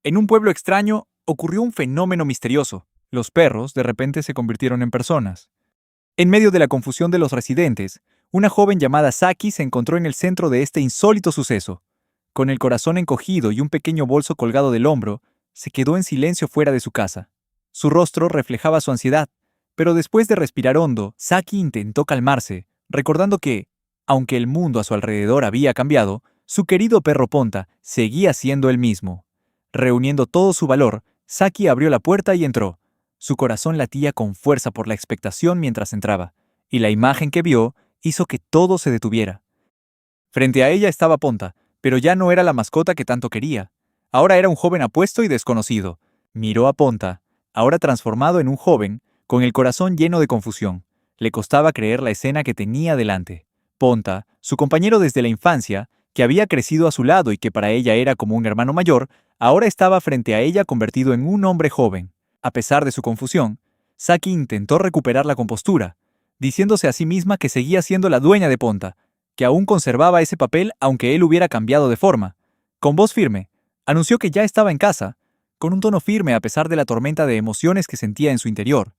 En un pueblo extraño ocurrió un fenómeno misterioso. Los perros de repente se convirtieron en personas. En medio de la confusión de los residentes, una joven llamada Saki se encontró en el centro de este insólito suceso. Con el corazón encogido y un pequeño bolso colgado del hombro, se quedó en silencio fuera de su casa. Su rostro reflejaba su ansiedad, pero después de respirar hondo, Saki intentó calmarse, recordando que, aunque el mundo a su alrededor había cambiado, su querido perro Ponta seguía siendo el mismo. Reuniendo todo su valor, Saki abrió la puerta y entró. Su corazón latía con fuerza por la expectación mientras entraba, y la imagen que vio hizo que todo se detuviera. Frente a ella estaba Ponta, pero ya no era la mascota que tanto quería. Ahora era un joven apuesto y desconocido. Miró a Ponta, ahora transformado en un joven, con el corazón lleno de confusión. Le costaba creer la escena que tenía delante. Ponta, su compañero desde la infancia, que había crecido a su lado y que para ella era como un hermano mayor, ahora estaba frente a ella convertido en un hombre joven. A pesar de su confusión, Saki intentó recuperar la compostura, diciéndose a sí misma que seguía siendo la dueña de Ponta, que aún conservaba ese papel aunque él hubiera cambiado de forma. Con voz firme, anunció que ya estaba en casa, con un tono firme a pesar de la tormenta de emociones que sentía en su interior.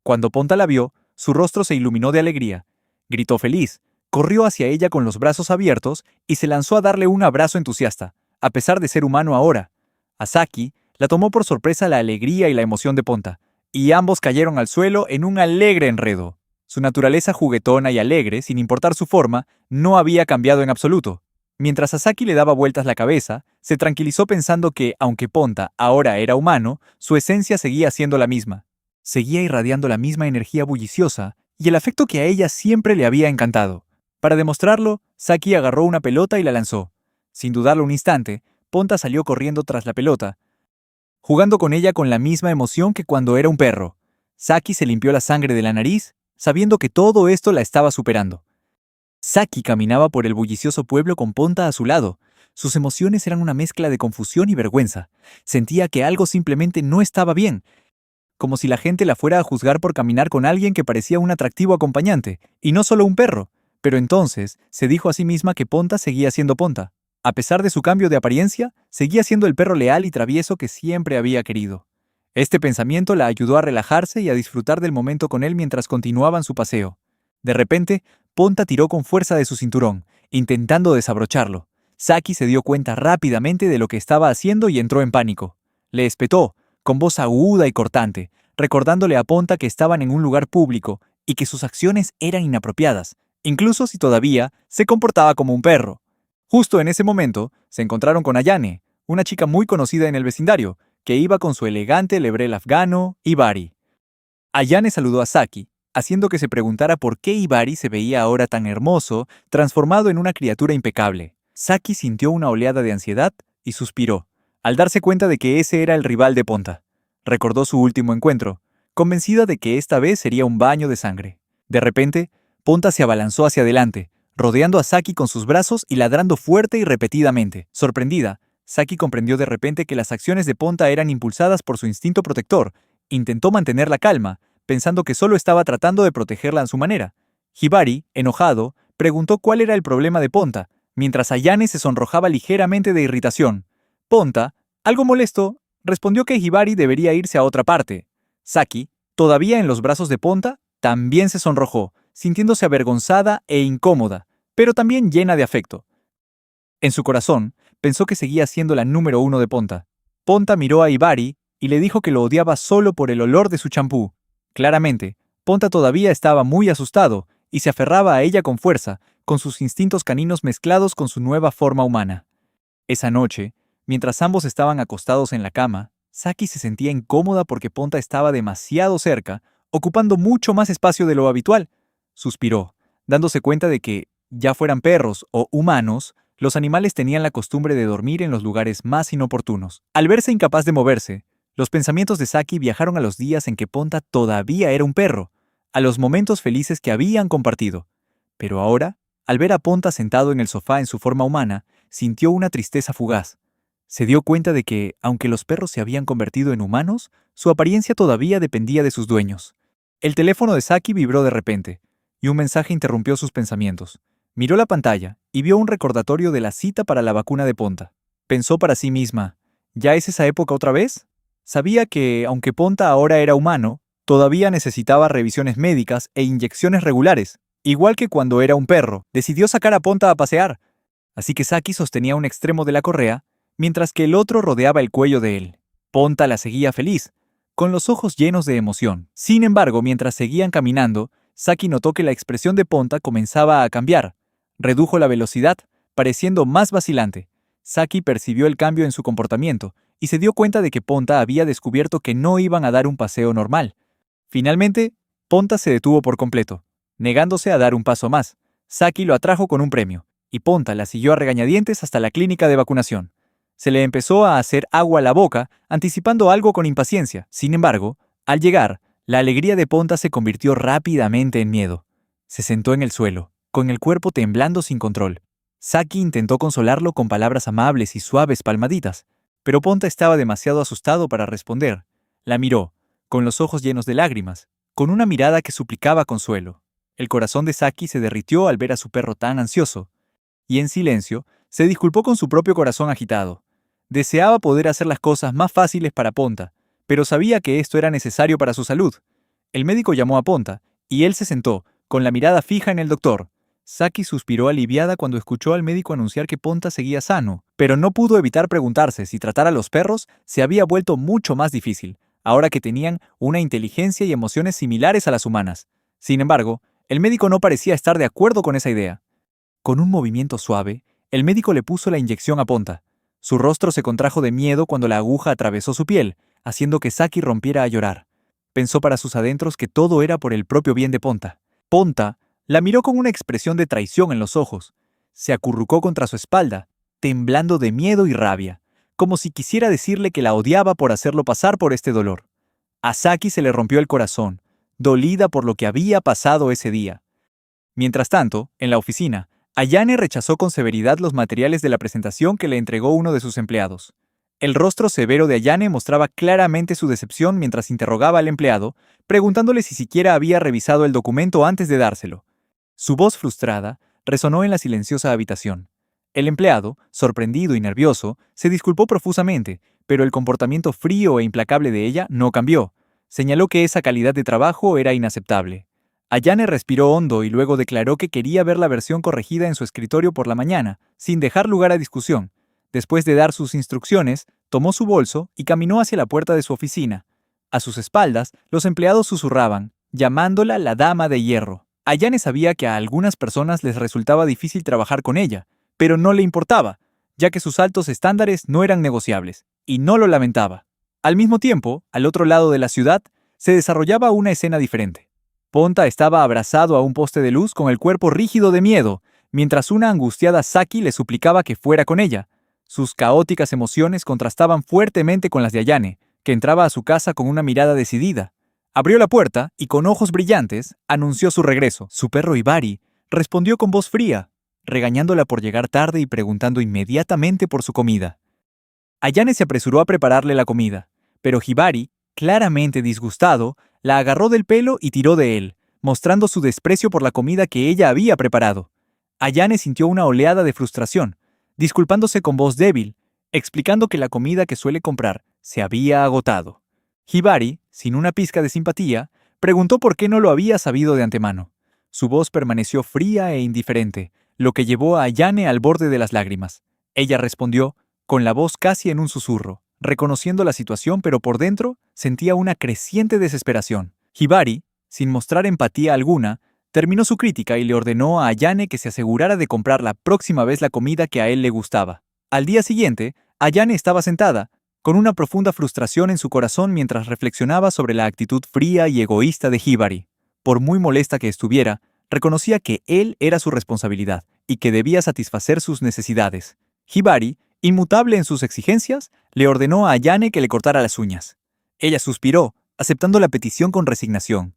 Cuando Ponta la vio, su rostro se iluminó de alegría. Gritó feliz, corrió hacia ella con los brazos abiertos y se lanzó a darle un abrazo entusiasta, a pesar de ser humano ahora. A Saki la tomó por sorpresa la alegría y la emoción de Ponta, y ambos cayeron al suelo en un alegre enredo. Su naturaleza juguetona y alegre, sin importar su forma, no había cambiado en absoluto. Mientras a Saki le daba vueltas la cabeza, se tranquilizó pensando que, aunque Ponta ahora era humano, su esencia seguía siendo la misma. Seguía irradiando la misma energía bulliciosa y el afecto que a ella siempre le había encantado. Para demostrarlo, Saki agarró una pelota y la lanzó. Sin dudarlo un instante, Ponta salió corriendo tras la pelota, jugando con ella con la misma emoción que cuando era un perro. Saki se limpió la sangre de la nariz, sabiendo que todo esto la estaba superando. Saki caminaba por el bullicioso pueblo con Ponta a su lado. Sus emociones eran una mezcla de confusión y vergüenza. Sentía que algo simplemente no estaba bien, como si la gente la fuera a juzgar por caminar con alguien que parecía un atractivo acompañante, y no solo un perro. Pero entonces se dijo a sí misma que Ponta seguía siendo Ponta. A pesar de su cambio de apariencia, seguía siendo el perro leal y travieso que siempre había querido. Este pensamiento la ayudó a relajarse y a disfrutar del momento con él mientras continuaban su paseo. De repente, Ponta tiró con fuerza de su cinturón, intentando desabrocharlo. Saki se dio cuenta rápidamente de lo que estaba haciendo y entró en pánico. Le espetó, con voz aguda y cortante, recordándole a Ponta que estaban en un lugar público y que sus acciones eran inapropiadas, incluso si todavía se comportaba como un perro. Justo en ese momento, se encontraron con Ayane, una chica muy conocida en el vecindario, que iba con su elegante lebrel afgano, Ibari. Ayane saludó a Saki, haciendo que se preguntara por qué Ibari se veía ahora tan hermoso, transformado en una criatura impecable. Saki sintió una oleada de ansiedad y suspiró, al darse cuenta de que ese era el rival de Ponta. Recordó su último encuentro, convencida de que esta vez sería un baño de sangre. De repente, Ponta se abalanzó hacia adelante, rodeando a Saki con sus brazos y ladrando fuerte y repetidamente. Sorprendida, Saki comprendió de repente que las acciones de Ponta eran impulsadas por su instinto protector. Intentó mantener la calma, pensando que solo estaba tratando de protegerla a su manera. Hibari, enojado, preguntó cuál era el problema de Ponta, mientras Ayane se sonrojaba ligeramente de irritación. Ponta, algo molesto, respondió que Hibari debería irse a otra parte. Saki, todavía en los brazos de Ponta, también se sonrojó, sintiéndose avergonzada e incómoda, pero también llena de afecto. En su corazón, pensó que seguía siendo la número uno de Ponta. Ponta miró a Hibari y le dijo que lo odiaba solo por el olor de su champú. Claramente, Ponta todavía estaba muy asustado y se aferraba a ella con fuerza, con sus instintos caninos mezclados con su nueva forma humana. Esa noche, mientras ambos estaban acostados en la cama, Saki se sentía incómoda porque Ponta estaba demasiado cerca, ocupando mucho más espacio de lo habitual. Suspiró, dándose cuenta de que, ya fueran perros o humanos, los animales tenían la costumbre de dormir en los lugares más inoportunos. Al verse incapaz de moverse, los pensamientos de Saki viajaron a los días en que Ponta todavía era un perro, a los momentos felices que habían compartido. Pero ahora, al ver a Ponta sentado en el sofá en su forma humana, sintió una tristeza fugaz. Se dio cuenta de que, aunque los perros se habían convertido en humanos, su apariencia todavía dependía de sus dueños. El teléfono de Saki vibró de repente, y un mensaje interrumpió sus pensamientos. Miró la pantalla y vio un recordatorio de la cita para la vacuna de Ponta. Pensó para sí misma, ¿Ya es esa época otra vez? Sabía que, aunque Ponta ahora era humano, todavía necesitaba revisiones médicas e inyecciones regulares. Igual que cuando era un perro, decidió sacar a Ponta a pasear. Así que Saki sostenía un extremo de la correa, mientras que el otro rodeaba el cuello de él. Ponta la seguía feliz, con los ojos llenos de emoción. Sin embargo, mientras seguían caminando, Saki notó que la expresión de Ponta comenzaba a cambiar. Redujo la velocidad, pareciendo más vacilante. Saki percibió el cambio en su comportamiento y se dio cuenta de que Ponta había descubierto que no iban a dar un paseo normal. Finalmente, Ponta se detuvo por completo, negándose a dar un paso más. Saki lo atrajo con un premio, y Ponta la siguió a regañadientes hasta la clínica de vacunación. Se le empezó a hacer agua a la boca, anticipando algo con impaciencia. Sin embargo, al llegar, la alegría de Ponta se convirtió rápidamente en miedo. Se sentó en el suelo, con el cuerpo temblando sin control. Saki intentó consolarlo con palabras amables y suaves palmaditas, pero Ponta estaba demasiado asustado para responder. La miró, con los ojos llenos de lágrimas, con una mirada que suplicaba consuelo. El corazón de Saki se derritió al ver a su perro tan ansioso, y en silencio, se disculpó con su propio corazón agitado. Deseaba poder hacer las cosas más fáciles para Ponta, pero sabía que esto era necesario para su salud. El médico llamó a Ponta, y él se sentó, con la mirada fija en el doctor. Saki suspiró aliviada cuando escuchó al médico anunciar que Ponta seguía sano, pero no pudo evitar preguntarse si tratar a los perros se había vuelto mucho más difícil, ahora que tenían una inteligencia y emociones similares a las humanas. Sin embargo, el médico no parecía estar de acuerdo con esa idea. Con un movimiento suave, el médico le puso la inyección a Ponta. Su rostro se contrajo de miedo cuando la aguja atravesó su piel, haciendo que Saki rompiera a llorar. Pensó para sus adentros que todo era por el propio bien de Ponta. Ponta la miró con una expresión de traición en los ojos. Se acurrucó contra su espalda, temblando de miedo y rabia, como si quisiera decirle que la odiaba por hacerlo pasar por este dolor. A Saki se le rompió el corazón, dolida por lo que había pasado ese día. Mientras tanto, en la oficina, Ayane rechazó con severidad los materiales de la presentación que le entregó uno de sus empleados. El rostro severo de Ayane mostraba claramente su decepción mientras interrogaba al empleado, preguntándole si siquiera había revisado el documento antes de dárselo. Su voz frustrada resonó en la silenciosa habitación. El empleado, sorprendido y nervioso, se disculpó profusamente, pero el comportamiento frío e implacable de ella no cambió. Señaló que esa calidad de trabajo era inaceptable. Ayane respiró hondo y luego declaró que quería ver la versión corregida en su escritorio por la mañana, sin dejar lugar a discusión. Después de dar sus instrucciones, tomó su bolso y caminó hacia la puerta de su oficina. A sus espaldas, los empleados susurraban, llamándola la Dama de Hierro. Ayane sabía que a algunas personas les resultaba difícil trabajar con ella, pero no le importaba, ya que sus altos estándares no eran negociables, y no lo lamentaba. Al mismo tiempo, al otro lado de la ciudad, se desarrollaba una escena diferente. Ponta estaba abrazado a un poste de luz con el cuerpo rígido de miedo, mientras una angustiada Saki le suplicaba que fuera con ella. Sus caóticas emociones contrastaban fuertemente con las de Ayane, que entraba a su casa con una mirada decidida. Abrió la puerta y con ojos brillantes anunció su regreso. Su perro Hibari respondió con voz fría, regañándola por llegar tarde y preguntando inmediatamente por su comida. Ayane se apresuró a prepararle la comida, pero Hibari, claramente disgustado, la agarró del pelo y tiró de él, mostrando su desprecio por la comida que ella había preparado. Ayane sintió una oleada de frustración, disculpándose con voz débil, explicando que la comida que suele comprar se había agotado. Hibari, sin una pizca de simpatía, preguntó por qué no lo había sabido de antemano. Su voz permaneció fría e indiferente, lo que llevó a Ayane al borde de las lágrimas. Ella respondió, con la voz casi en un susurro, reconociendo la situación pero por dentro sentía una creciente desesperación. Hibari, sin mostrar empatía alguna, terminó su crítica y le ordenó a Ayane que se asegurara de comprar la próxima vez la comida que a él le gustaba. Al día siguiente, Ayane estaba sentada, con una profunda frustración en su corazón mientras reflexionaba sobre la actitud fría y egoísta de Hibari. Por muy molesta que estuviera, reconocía que él era su responsabilidad y que debía satisfacer sus necesidades. Hibari, inmutable en sus exigencias, le ordenó a Ayane que le cortara las uñas. Ella suspiró, aceptando la petición con resignación.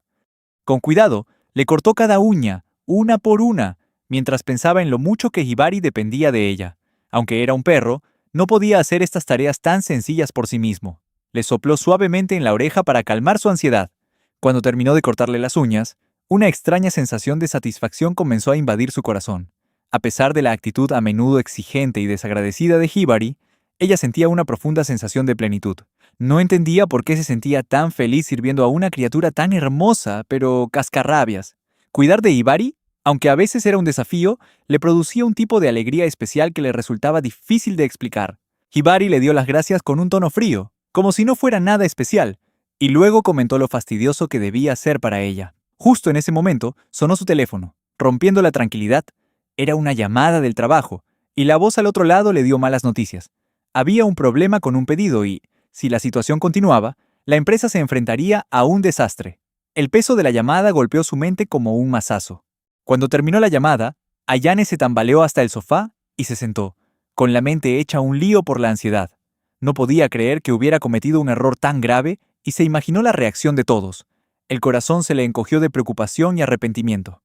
Con cuidado, le cortó cada uña, una por una, mientras pensaba en lo mucho que Hibari dependía de ella. Aunque era un perro, no podía hacer estas tareas tan sencillas por sí mismo. Le sopló suavemente en la oreja para calmar su ansiedad. Cuando terminó de cortarle las uñas, una extraña sensación de satisfacción comenzó a invadir su corazón. A pesar de la actitud a menudo exigente y desagradecida de Hibari, Ella sentía una profunda sensación de plenitud. No entendía por qué se sentía tan feliz sirviendo a una criatura tan hermosa, pero cascarrabias. Cuidar de Hibari, aunque a veces era un desafío, le producía un tipo de alegría especial que le resultaba difícil de explicar. Hibari le dio las gracias con un tono frío, como si no fuera nada especial, y luego comentó lo fastidioso que debía ser para ella. Justo en ese momento sonó su teléfono, rompiendo la tranquilidad. Era una llamada del trabajo, y la voz al otro lado le dio malas noticias. Había un problema con un pedido y, si la situación continuaba, la empresa se enfrentaría a un desastre. El peso de la llamada golpeó su mente como un mazazo. Cuando terminó la llamada, Ayane se tambaleó hasta el sofá y se sentó, con la mente hecha un lío por la ansiedad. No podía creer que hubiera cometido un error tan grave y se imaginó la reacción de todos. El corazón se le encogió de preocupación y arrepentimiento.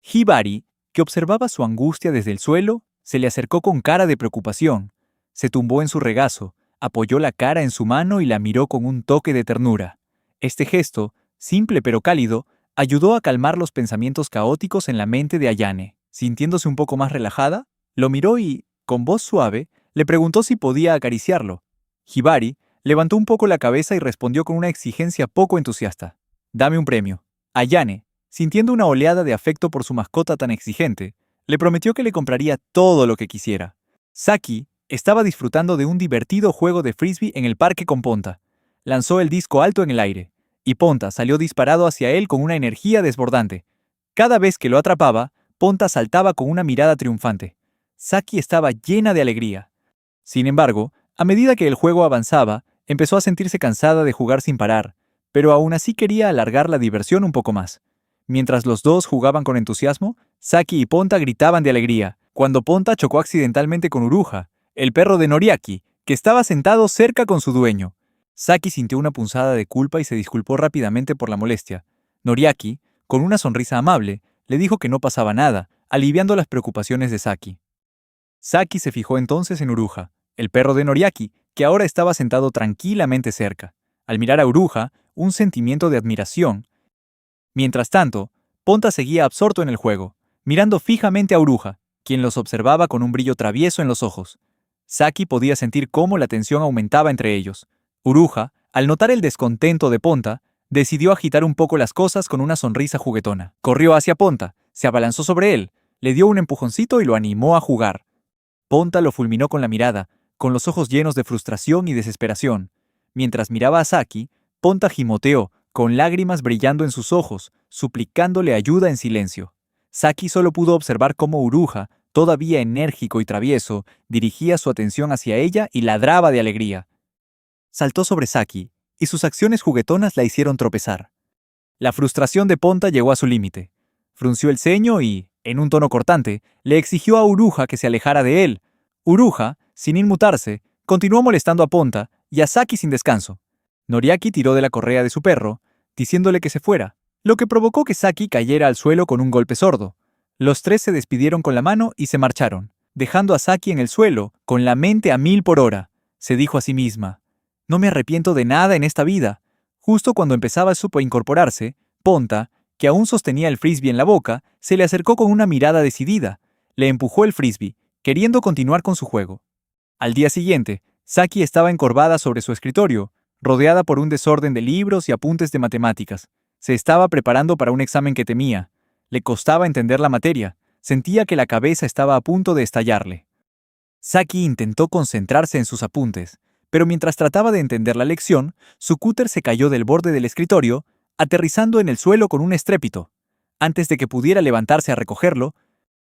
Hibari, que observaba su angustia desde el suelo, se le acercó con cara de preocupación. Se tumbó en su regazo, apoyó la cara en su mano y la miró con un toque de ternura. Este gesto, simple pero cálido, ayudó a calmar los pensamientos caóticos en la mente de Ayane. Sintiéndose un poco más relajada, lo miró y, con voz suave, le preguntó si podía acariciarlo. Hibari levantó un poco la cabeza y respondió con una exigencia poco entusiasta. «Dame un premio». Ayane, sintiendo una oleada de afecto por su mascota tan exigente, le prometió que le compraría todo lo que quisiera. Saki estaba disfrutando de un divertido juego de frisbee en el parque con Ponta. Lanzó el disco alto en el aire, y Ponta salió disparado hacia él con una energía desbordante. Cada vez que lo atrapaba, Ponta saltaba con una mirada triunfante. Saki estaba llena de alegría. Sin embargo, a medida que el juego avanzaba, empezó a sentirse cansada de jugar sin parar, pero aún así quería alargar la diversión un poco más. Mientras los dos jugaban con entusiasmo, Saki y Ponta gritaban de alegría, cuando Ponta chocó accidentalmente con Uruha, el perro de Noriaki, que estaba sentado cerca con su dueño. Saki sintió una punzada de culpa y se disculpó rápidamente por la molestia. Noriaki, con una sonrisa amable, le dijo que no pasaba nada, aliviando las preocupaciones de Saki. Saki se fijó entonces en Uruha, el perro de Noriaki, que ahora estaba sentado tranquilamente cerca. Al mirar a Uruha, un sentimiento de admiración. Mientras tanto, Ponta seguía absorto en el juego, mirando fijamente a Uruha, quien los observaba con un brillo travieso en los ojos. Saki podía sentir cómo la tensión aumentaba entre ellos. Uruha, al notar el descontento de Ponta, decidió agitar un poco las cosas con una sonrisa juguetona. Corrió hacia Ponta, se abalanzó sobre él, le dio un empujoncito y lo animó a jugar. Ponta lo fulminó con la mirada, con los ojos llenos de frustración y desesperación. Mientras miraba a Saki, Ponta gimoteó, con lágrimas brillando en sus ojos, suplicándole ayuda en silencio. Saki solo pudo observar cómo Uruha, todavía enérgico y travieso, dirigía su atención hacia ella y ladraba de alegría. Saltó sobre Saki, y sus acciones juguetonas la hicieron tropezar. La frustración de Ponta llegó a su límite. Frunció el ceño y, en un tono cortante, le exigió a Uruha que se alejara de él. Uruha, sin inmutarse, continuó molestando a Ponta y a Saki sin descanso. Noriaki tiró de la correa de su perro, diciéndole que se fuera, lo que provocó que Saki cayera al suelo con un golpe sordo. Los tres se despidieron con la mano y se marcharon, dejando a Saki en el suelo, con la mente a 1000 por hora. Se dijo a sí misma: «No me arrepiento de nada en esta vida». Justo cuando empezaba a incorporarse, Ponta, que aún sostenía el frisbee en la boca, se le acercó con una mirada decidida. Le empujó el frisbee, queriendo continuar con su juego. Al día siguiente, Saki estaba encorvada sobre su escritorio, rodeada por un desorden de libros y apuntes de matemáticas. Se estaba preparando para un examen que temía. Le costaba entender la materia. Sentía que la cabeza estaba a punto de estallarle. Saki intentó concentrarse en sus apuntes, pero mientras trataba de entender la lección, su cúter se cayó del borde del escritorio, aterrizando en el suelo con un estrépito. Antes de que pudiera levantarse a recogerlo,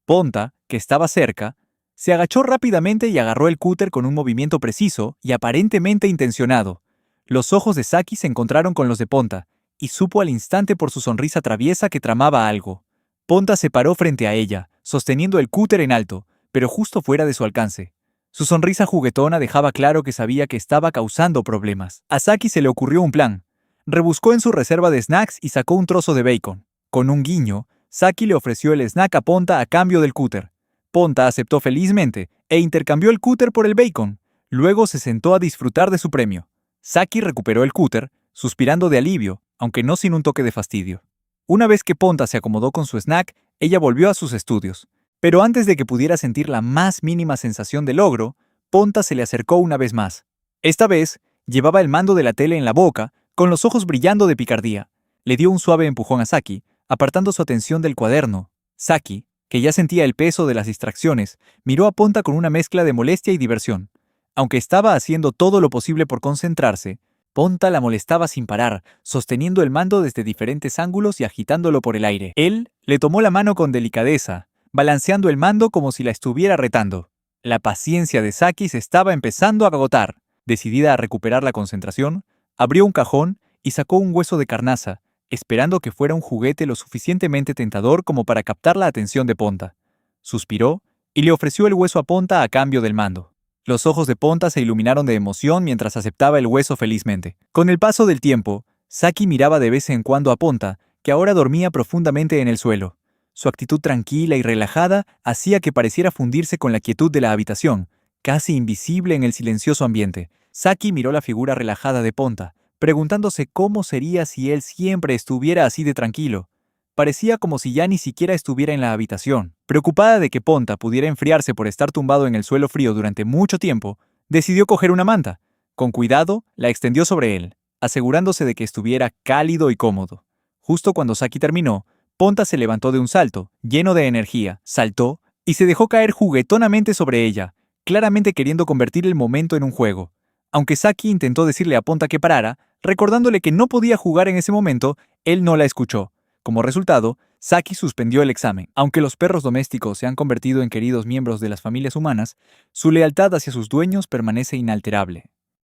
Ponta, que estaba cerca, se agachó rápidamente y agarró el cúter con un movimiento preciso y aparentemente intencionado. Los ojos de Saki se encontraron con los de Ponta, y supo al instante por su sonrisa traviesa que tramaba algo. Ponta se paró frente a ella, sosteniendo el cúter en alto, pero justo fuera de su alcance. Su sonrisa juguetona dejaba claro que sabía que estaba causando problemas. A Saki se le ocurrió un plan. Rebuscó en su reserva de snacks y sacó un trozo de bacon. Con un guiño, Saki le ofreció el snack a Ponta a cambio del cúter. Ponta aceptó felizmente e intercambió el cúter por el bacon. Luego se sentó a disfrutar de su premio. Saki recuperó el cúter, suspirando de alivio, aunque no sin un toque de fastidio. Una vez que Ponta se acomodó con su snack, ella volvió a sus estudios. Pero antes de que pudiera sentir la más mínima sensación de logro, Ponta se le acercó una vez más. Esta vez, llevaba el mando de la tele en la boca, con los ojos brillando de picardía. Le dio un suave empujón a Saki, apartando su atención del cuaderno. Saki, que ya sentía el peso de las distracciones, miró a Ponta con una mezcla de molestia y diversión. Aunque estaba haciendo todo lo posible por concentrarse, Ponta la molestaba sin parar, sosteniendo el mando desde diferentes ángulos y agitándolo por el aire. Él le tomó la mano con delicadeza, balanceando el mando como si la estuviera retando. La paciencia de Saki se estaba empezando a agotar. Decidida a recuperar la concentración, abrió un cajón y sacó un hueso de carnaza, esperando que fuera un juguete lo suficientemente tentador como para captar la atención de Ponta. Suspiró y le ofreció el hueso a Ponta a cambio del mando. Los ojos de Ponta se iluminaron de emoción mientras aceptaba el hueso felizmente. Con el paso del tiempo, Saki miraba de vez en cuando a Ponta, que ahora dormía profundamente en el suelo. Su actitud tranquila y relajada hacía que pareciera fundirse con la quietud de la habitación, casi invisible en el silencioso ambiente. Saki miró la figura relajada de Ponta, preguntándose cómo sería si él siempre estuviera así de tranquilo. Parecía como si ya ni siquiera estuviera en la habitación. Preocupada de que Ponta pudiera enfriarse por estar tumbado en el suelo frío durante mucho tiempo, decidió coger una manta. Con cuidado, la extendió sobre él, asegurándose de que estuviera cálido y cómodo. Justo cuando Saki terminó, Ponta se levantó de un salto, lleno de energía, saltó y se dejó caer juguetonamente sobre ella, claramente queriendo convertir el momento en un juego. Aunque Saki intentó decirle a Ponta que parara, recordándole que no podía jugar en ese momento, él no la escuchó. Como resultado, Saki suspendió el examen. Aunque los perros domésticos se han convertido en queridos miembros de las familias humanas, su lealtad hacia sus dueños permanece inalterable.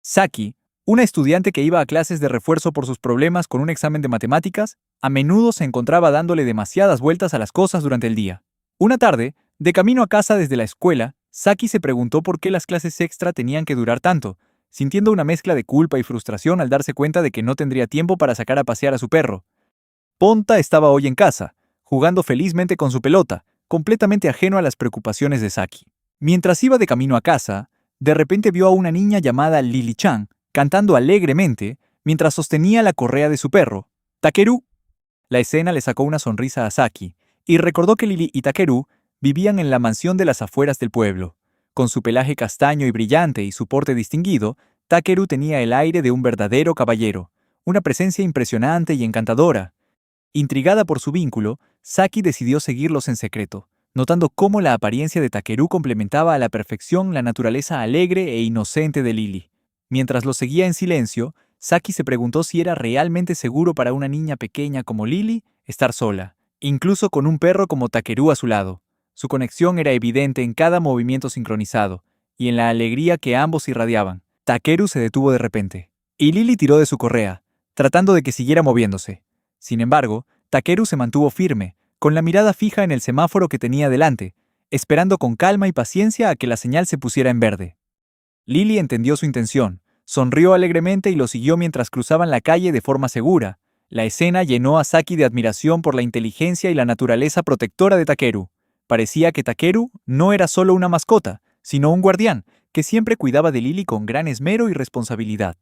Saki, una estudiante que iba a clases de refuerzo por sus problemas con un examen de matemáticas, a menudo se encontraba dándole demasiadas vueltas a las cosas durante el día. Una tarde, de camino a casa desde la escuela, Saki se preguntó por qué las clases extra tenían que durar tanto, sintiendo una mezcla de culpa y frustración al darse cuenta de que no tendría tiempo para sacar a pasear a su perro. Ponta estaba hoy en casa, jugando felizmente con su pelota, completamente ajeno a las preocupaciones de Saki. Mientras iba de camino a casa, de repente vio a una niña llamada Lily-chan, cantando alegremente, mientras sostenía la correa de su perro, Takeru. La escena le sacó una sonrisa a Saki, y recordó que Lily y Takeru vivían en la mansión de las afueras del pueblo. Con su pelaje castaño y brillante y su porte distinguido, Takeru tenía el aire de un verdadero caballero, una presencia impresionante y encantadora. Intrigada por su vínculo, Saki decidió seguirlos en secreto, notando cómo la apariencia de Takeru complementaba a la perfección la naturaleza alegre e inocente de Lily. Mientras lo seguía en silencio, Saki se preguntó si era realmente seguro para una niña pequeña como Lily estar sola, incluso con un perro como Takeru a su lado. Su conexión era evidente en cada movimiento sincronizado, y en la alegría que ambos irradiaban. Takeru se detuvo de repente, y Lily tiró de su correa, tratando de que siguiera moviéndose. Sin embargo, Takeru se mantuvo firme, con la mirada fija en el semáforo que tenía delante, esperando con calma y paciencia a que la señal se pusiera en verde. Lily entendió su intención, sonrió alegremente y lo siguió mientras cruzaban la calle de forma segura. La escena llenó a Saki de admiración por la inteligencia y la naturaleza protectora de Takeru. Parecía que Takeru no era solo una mascota, sino un guardián, que siempre cuidaba de Lily con gran esmero y responsabilidad.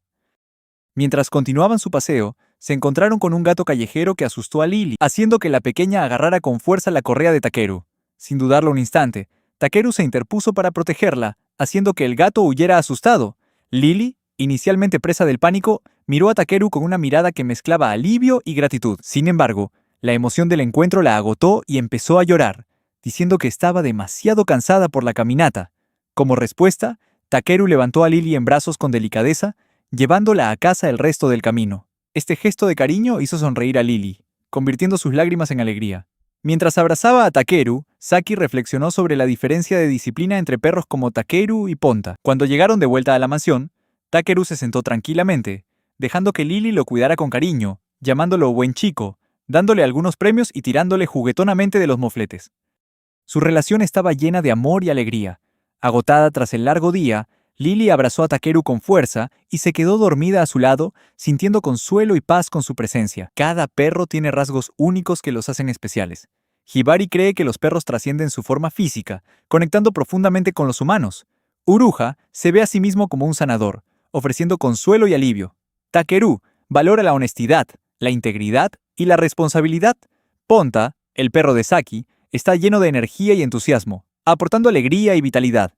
Mientras continuaban su paseo, se encontraron con un gato callejero que asustó a Lily, haciendo que la pequeña agarrara con fuerza la correa de Takeru. Sin dudarlo un instante, Takeru se interpuso para protegerla, haciendo que el gato huyera asustado. Lily, inicialmente presa del pánico, miró a Takeru con una mirada que mezclaba alivio y gratitud. Sin embargo, la emoción del encuentro la agotó y empezó a llorar, diciendo que estaba demasiado cansada por la caminata. Como respuesta, Takeru levantó a Lily en brazos con delicadeza, llevándola a casa el resto del camino. Este gesto de cariño hizo sonreír a Lily, convirtiendo sus lágrimas en alegría. Mientras abrazaba a Takeru, Saki reflexionó sobre la diferencia de disciplina entre perros como Takeru y Ponta. Cuando llegaron de vuelta a la mansión, Takeru se sentó tranquilamente, dejando que Lily lo cuidara con cariño, llamándolo buen chico, dándole algunos premios y tirándole juguetonamente de los mofletes. Su relación estaba llena de amor y alegría. Agotada tras el largo día, Lily abrazó a Takeru con fuerza y se quedó dormida a su lado, sintiendo consuelo y paz con su presencia. Cada perro tiene rasgos únicos que los hacen especiales. Hibari cree que los perros trascienden su forma física, conectando profundamente con los humanos. Uruha se ve a sí mismo como un sanador, ofreciendo consuelo y alivio. Takeru valora la honestidad, la integridad y la responsabilidad. Ponta, el perro de Saki, está lleno de energía y entusiasmo, aportando alegría y vitalidad.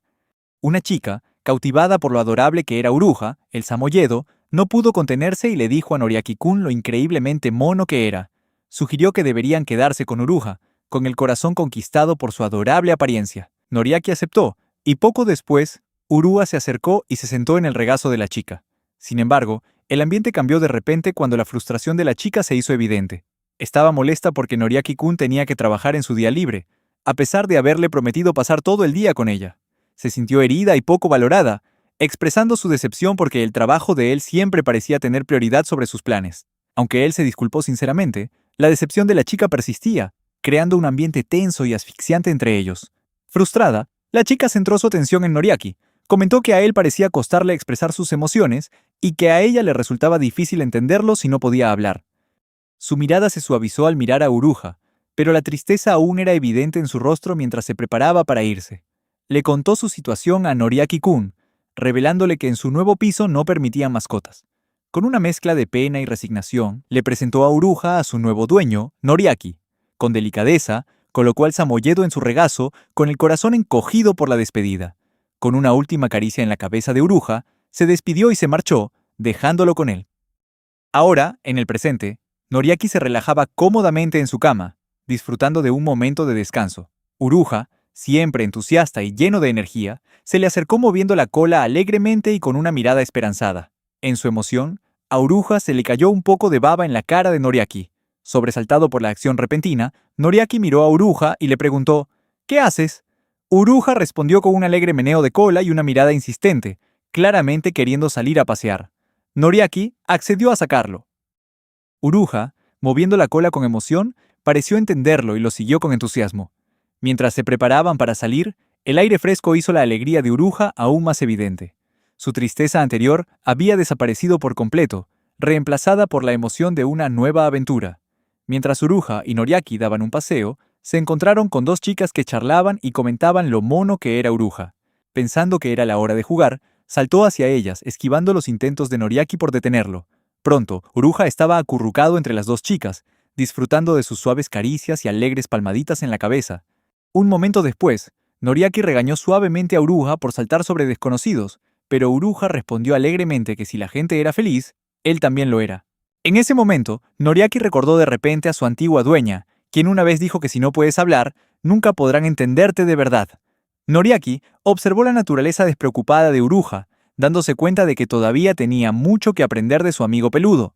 Una chica cautivada por lo adorable que era Uruja, el samoyedo, no pudo contenerse y le dijo a Noriaki-kun lo increíblemente mono que era. Sugirió que deberían quedarse con Uruja, con el corazón conquistado por su adorable apariencia. Noriaki aceptó, y poco después, Uruha se acercó y se sentó en el regazo de la chica. Sin embargo, el ambiente cambió de repente cuando la frustración de la chica se hizo evidente. Estaba molesta porque Noriaki-kun tenía que trabajar en su día libre, a pesar de haberle prometido pasar todo el día con ella. Se sintió herida y poco valorada, expresando su decepción porque el trabajo de él siempre parecía tener prioridad sobre sus planes. Aunque él se disculpó sinceramente, la decepción de la chica persistía, creando un ambiente tenso y asfixiante entre ellos. Frustrada, la chica centró su atención en Noriaki. Comentó que a él parecía costarle expresar sus emociones y que a ella le resultaba difícil entenderlo si no podía hablar. Su mirada se suavizó al mirar a Uruja, pero la tristeza aún era evidente en su rostro mientras se preparaba para irse. Le contó su situación a Noriaki-kun, revelándole que en su nuevo piso no permitían mascotas. Con una mezcla de pena y resignación, le presentó a Uruja a su nuevo dueño, Noriaki. Con delicadeza, colocó al samoyedo en su regazo, con el corazón encogido por la despedida. Con una última caricia en la cabeza de Uruja, se despidió y se marchó, dejándolo con él. Ahora, en el presente, Noriaki se relajaba cómodamente en su cama, disfrutando de un momento de descanso. Uruja, siempre entusiasta y lleno de energía, se le acercó moviendo la cola alegremente y con una mirada esperanzada. En su emoción, a Uruja se le cayó un poco de baba en la cara de Noriaki. Sobresaltado por la acción repentina, Noriaki miró a Uruja y le preguntó, ¿qué haces? Uruja respondió con un alegre meneo de cola y una mirada insistente, claramente queriendo salir a pasear. Noriaki accedió a sacarlo. Uruja, moviendo la cola con emoción, pareció entenderlo y lo siguió con entusiasmo. Mientras se preparaban para salir, el aire fresco hizo la alegría de Uruja aún más evidente. Su tristeza anterior había desaparecido por completo, reemplazada por la emoción de una nueva aventura. Mientras Uruja y Noriaki daban un paseo, se encontraron con dos chicas que charlaban y comentaban lo mono que era Uruja. Pensando que era la hora de jugar, saltó hacia ellas, esquivando los intentos de Noriaki por detenerlo. Pronto, Uruja estaba acurrucado entre las dos chicas, disfrutando de sus suaves caricias y alegres palmaditas en la cabeza. Un momento después, Noriaki regañó suavemente a Uruja por saltar sobre desconocidos, pero Uruja respondió alegremente que si la gente era feliz, él también lo era. En ese momento, Noriaki recordó de repente a su antigua dueña, quien una vez dijo que si no puedes hablar, nunca podrán entenderte de verdad. Noriaki observó la naturaleza despreocupada de Uruja, dándose cuenta de que todavía tenía mucho que aprender de su amigo peludo.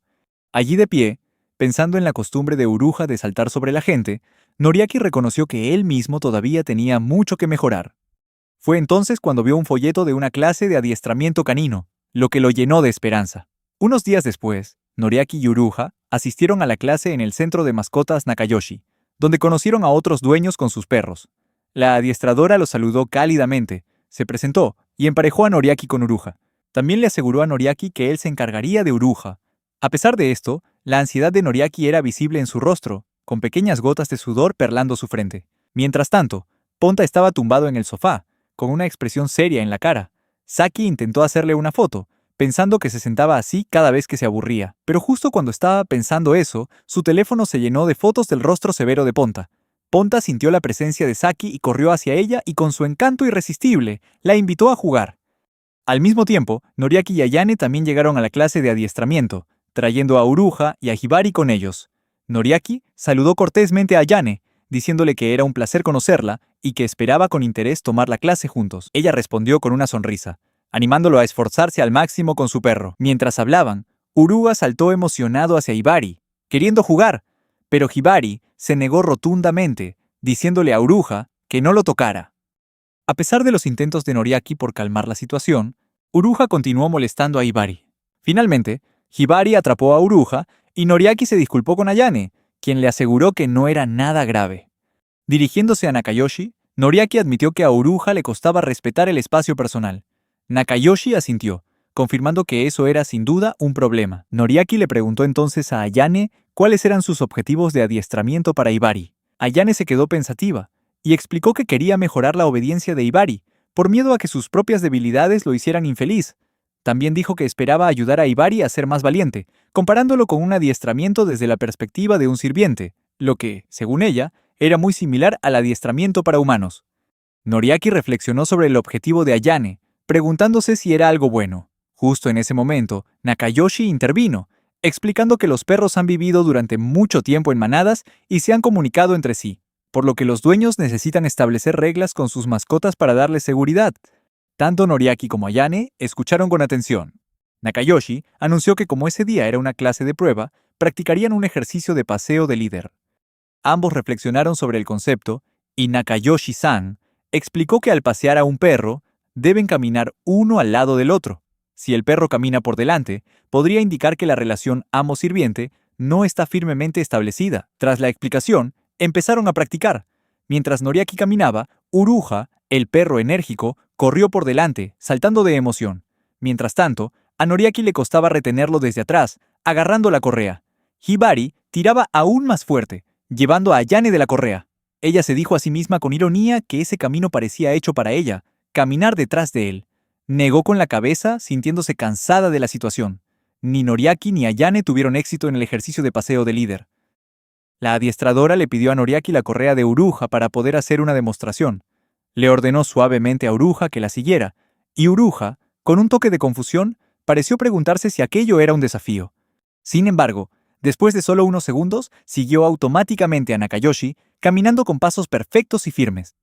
Allí de pie, pensando en la costumbre de Uruja de saltar sobre la gente, Noriaki reconoció que él mismo todavía tenía mucho que mejorar. Fue entonces cuando vio un folleto de una clase de adiestramiento canino, lo que lo llenó de esperanza. Unos días después, Noriaki y Uruja asistieron a la clase en el centro de mascotas Nakayoshi, donde conocieron a otros dueños con sus perros. La adiestradora los saludó cálidamente, se presentó y emparejó a Noriaki con Uruja. También le aseguró a Noriaki que él se encargaría de Uruja. A pesar de esto, la ansiedad de Noriaki era visible en su rostro, con pequeñas gotas de sudor perlando su frente. Mientras tanto, Ponta estaba tumbado en el sofá, con una expresión seria en la cara. Saki intentó hacerle una foto, pensando que se sentaba así cada vez que se aburría. Pero justo cuando estaba pensando eso, su teléfono se llenó de fotos del rostro severo de Ponta. Ponta sintió la presencia de Saki y corrió hacia ella y con su encanto irresistible, la invitó a jugar. Al mismo tiempo, Noriaki y Ayane también llegaron a la clase de adiestramiento, trayendo a Uruja y a Hibari con ellos. Noriaki saludó cortésmente a Ayane, diciéndole que era un placer conocerla y que esperaba con interés tomar la clase juntos. Ella respondió con una sonrisa, animándolo a esforzarse al máximo con su perro. Mientras hablaban, Uruha saltó emocionado hacia Hibari, queriendo jugar, pero Hibari se negó rotundamente, diciéndole a Uruha que no lo tocara. A pesar de los intentos de Noriaki por calmar la situación, Uruha continuó molestando a Hibari. Finalmente, Hibari atrapó a Uruha y Noriaki se disculpó con Ayane, quien le aseguró que no era nada grave. Dirigiéndose a Nakayoshi, Noriaki admitió que a Uruha le costaba respetar el espacio personal. Nakayoshi asintió, confirmando que eso era sin duda un problema. Noriaki le preguntó entonces a Ayane cuáles eran sus objetivos de adiestramiento para Hibari. Ayane se quedó pensativa y explicó que quería mejorar la obediencia de Hibari, por miedo a que sus propias debilidades lo hicieran infeliz. También dijo que esperaba ayudar a Hibari a ser más valiente, comparándolo con un adiestramiento desde la perspectiva de un sirviente, lo que, según ella, era muy similar al adiestramiento para humanos. Noriaki reflexionó sobre el objetivo de Ayane, preguntándose si era algo bueno. Justo en ese momento, Nakayoshi intervino, explicando que los perros han vivido durante mucho tiempo en manadas y se han comunicado entre sí, por lo que los dueños necesitan establecer reglas con sus mascotas para darles seguridad. Tanto Noriaki como Ayane escucharon con atención. Nakayoshi anunció que como ese día era una clase de prueba, practicarían un ejercicio de paseo de líder. Ambos reflexionaron sobre el concepto, y Nakayoshi-san explicó que al pasear a un perro, deben caminar uno al lado del otro. Si el perro camina por delante, podría indicar que la relación amo-sirviente no está firmemente establecida. Tras la explicación, empezaron a practicar. Mientras Noriaki caminaba, Uruha, el perro enérgico, corrió por delante, saltando de emoción. Mientras tanto, a Noriaki le costaba retenerlo desde atrás, agarrando la correa. Hibari tiraba aún más fuerte, llevando a Ayane de la correa. Ella se dijo a sí misma con ironía que ese camino parecía hecho para ella, caminar detrás de él. Negó con la cabeza, sintiéndose cansada de la situación. Ni Noriaki ni Ayane tuvieron éxito en el ejercicio de paseo de líder. La adiestradora le pidió a Noriaki la correa de Uruha para poder hacer una demostración. Le ordenó suavemente a Uruha que la siguiera, y Uruha, con un toque de confusión, pareció preguntarse si aquello era un desafío. Sin embargo, después de solo unos segundos, siguió automáticamente a Nakayoshi, caminando con pasos perfectos y firmes.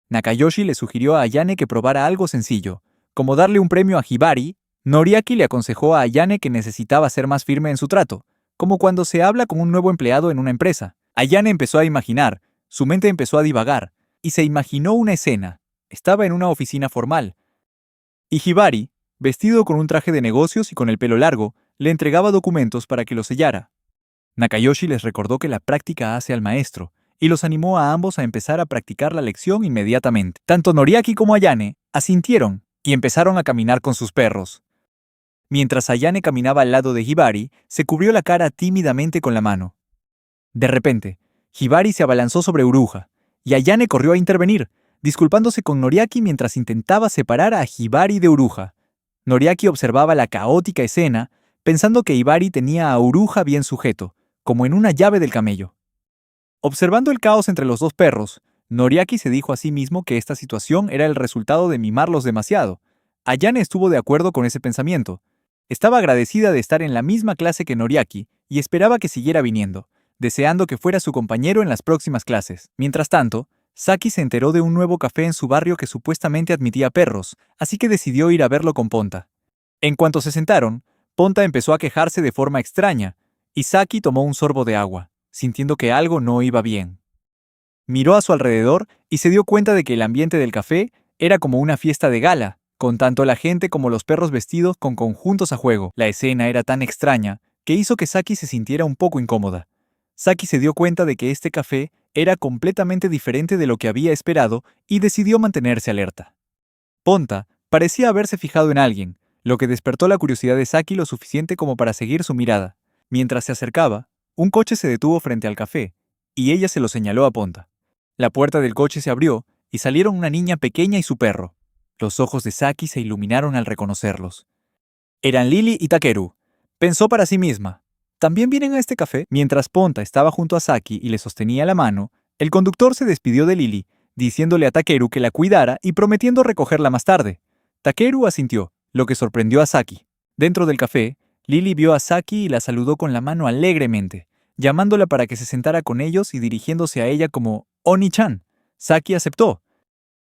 Nakayoshi le sugirió a Ayane que probara algo sencillo, como darle un premio a Hibari. Noriaki le aconsejó a Ayane que necesitaba ser más firme en su trato, como cuando se habla con un nuevo empleado en una empresa. Ayane empezó a imaginar, su mente empezó a divagar, y se imaginó una escena. Estaba en una oficina formal, y Hibari, vestido con un traje de negocios y con el pelo largo, le entregaba documentos para que los sellara. Nakayoshi les recordó que la práctica hace al maestro, y los animó a ambos a empezar a practicar la lección inmediatamente. Tanto Noriaki como Ayane asintieron y empezaron a caminar con sus perros. Mientras Ayane caminaba al lado de Hibari, se cubrió la cara tímidamente con la mano. De repente, Hibari se abalanzó sobre Uruha, y Ayane corrió a intervenir, disculpándose con Noriaki mientras intentaba separar a Hibari de Uruha. Noriaki observaba la caótica escena, pensando que Hibari tenía a Uruha bien sujeto, como en una llave del camello. Observando el caos entre los dos perros, Noriaki se dijo a sí mismo que esta situación era el resultado de mimarlos demasiado. Ayane estuvo de acuerdo con ese pensamiento. Estaba agradecida de estar en la misma clase que Noriaki y esperaba que siguiera viniendo, deseando que fuera su compañero en las próximas clases. Mientras tanto, Saki se enteró de un nuevo café en su barrio que supuestamente admitía perros, así que decidió ir a verlo con Ponta. En cuanto se sentaron, Ponta empezó a quejarse de forma extraña, y Saki tomó un sorbo de agua, sintiendo que algo no iba bien. Miró a su alrededor y se dio cuenta de que el ambiente del café era como una fiesta de gala, con tanto la gente como los perros vestidos con conjuntos a juego. La escena era tan extraña que hizo que Saki se sintiera un poco incómoda. Saki se dio cuenta de que este café era completamente diferente de lo que había esperado y decidió mantenerse alerta. Ponta parecía haberse fijado en alguien, lo que despertó la curiosidad de Saki lo suficiente como para seguir su mirada. Mientras se acercaba, un coche se detuvo frente al café, y ella se lo señaló a Ponta. La puerta del coche se abrió, y salieron una niña pequeña y su perro. Los ojos de Saki se iluminaron al reconocerlos. Eran Lily y Takeru. Pensó para sí misma, ¿también vienen a este café? Mientras Ponta estaba junto a Saki y le sostenía la mano, el conductor se despidió de Lily, diciéndole a Takeru que la cuidara y prometiendo recogerla más tarde. Takeru asintió, lo que sorprendió a Saki. Dentro del café, Lily vio a Saki y la saludó con la mano alegremente, llamándola para que se sentara con ellos y dirigiéndose a ella como Oni-chan. Saki aceptó.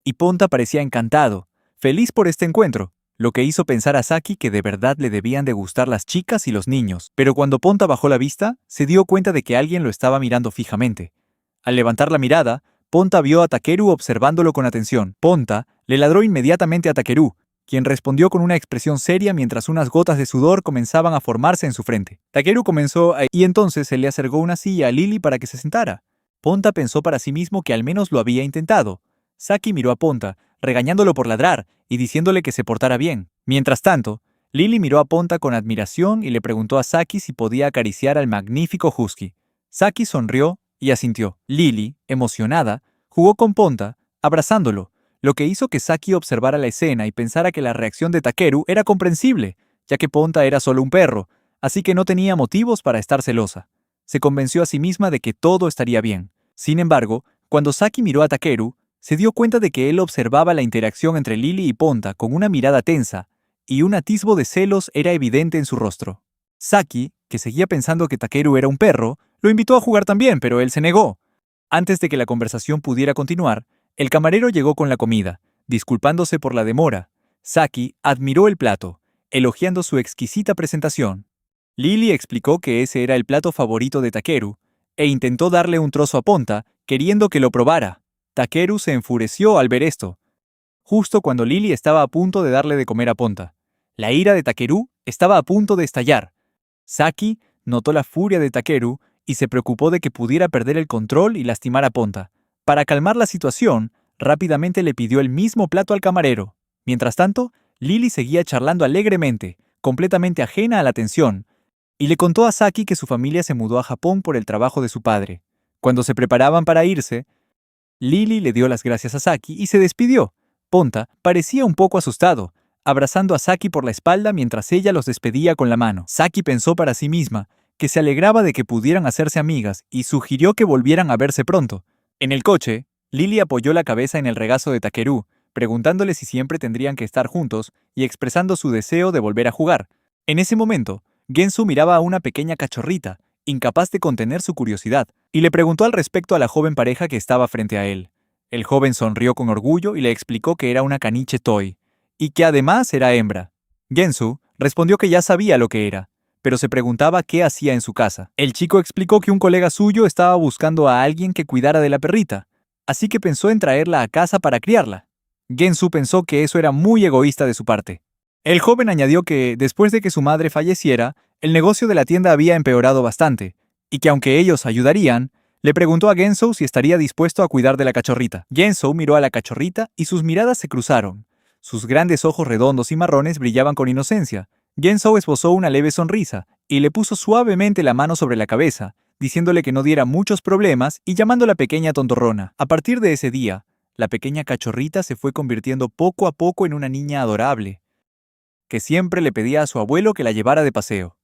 Y Ponta parecía encantado, feliz por este encuentro, lo que hizo pensar a Saki que de verdad le debían de gustar las chicas y los niños. Pero cuando Ponta bajó la vista, se dio cuenta de que alguien lo estaba mirando fijamente. Al levantar la mirada, Ponta vio a Takeru observándolo con atención. Ponta le ladró inmediatamente a Takeru, quien respondió con una expresión seria mientras unas gotas de sudor comenzaban a formarse en su frente. Takeru comenzó y entonces se le acercó una silla a Lily para que se sentara. Ponta pensó para sí mismo que al menos lo había intentado. Saki miró a Ponta, regañándolo por ladrar y diciéndole que se portara bien. Mientras tanto, Lily miró a Ponta con admiración y le preguntó a Saki si podía acariciar al magnífico husky. Saki sonrió y asintió. Lily, emocionada, jugó con Ponta, abrazándolo, lo que hizo que Saki observara la escena y pensara que la reacción de Takeru era comprensible, ya que Ponta era solo un perro, así que no tenía motivos para estar celosa. Se convenció a sí misma de que todo estaría bien. Sin embargo, cuando Saki miró a Takeru, se dio cuenta de que él observaba la interacción entre Lily y Ponta con una mirada tensa, y un atisbo de celos era evidente en su rostro. Saki, que seguía pensando que Takeru era un perro, lo invitó a jugar también, pero él se negó. Antes de que la conversación pudiera continuar, el camarero llegó con la comida, disculpándose por la demora. Saki admiró el plato, elogiando su exquisita presentación. Lily explicó que ese era el plato favorito de Takeru, e intentó darle un trozo a Ponta, queriendo que lo probara. Takeru se enfureció al ver esto, justo cuando Lily estaba a punto de darle de comer a Ponta. La ira de Takeru estaba a punto de estallar. Saki notó la furia de Takeru y se preocupó de que pudiera perder el control y lastimar a Ponta. Para calmar la situación, rápidamente le pidió el mismo plato al camarero. Mientras tanto, Lily seguía charlando alegremente, completamente ajena a la tensión, y le contó a Saki que su familia se mudó a Japón por el trabajo de su padre. Cuando se preparaban para irse, Lily le dio las gracias a Saki y se despidió. Ponta parecía un poco asustado, abrazando a Saki por la espalda mientras ella los despedía con la mano. Saki pensó para sí misma que se alegraba de que pudieran hacerse amigas y sugirió que volvieran a verse pronto. En el coche, Lily apoyó la cabeza en el regazo de Takeru, preguntándole si siempre tendrían que estar juntos y expresando su deseo de volver a jugar. En ese momento, Gensu miraba a una pequeña cachorrita, incapaz de contener su curiosidad, y le preguntó al respecto a la joven pareja que estaba frente a él. El joven sonrió con orgullo y le explicó que era una caniche toy, y que además era hembra. Gensu respondió que ya sabía lo que era, pero se preguntaba qué hacía en su casa. El chico explicó que un colega suyo estaba buscando a alguien que cuidara de la perrita, así que pensó en traerla a casa para criarla. Gensu pensó que eso era muy egoísta de su parte. El joven añadió que, después de que su madre falleciera, el negocio de la tienda había empeorado bastante, y que aunque ellos ayudarían, le preguntó a Gensu si estaría dispuesto a cuidar de la cachorrita. Gensu miró a la cachorrita y sus miradas se cruzaron. Sus grandes ojos redondos y marrones brillaban con inocencia. Gensu esbozó una leve sonrisa y le puso suavemente la mano sobre la cabeza, diciéndole que no diera muchos problemas y llamándola pequeña tontorrona. A partir de ese día, la pequeña cachorrita se fue convirtiendo poco a poco en una niña adorable, que siempre le pedía a su abuelo que la llevara de paseo.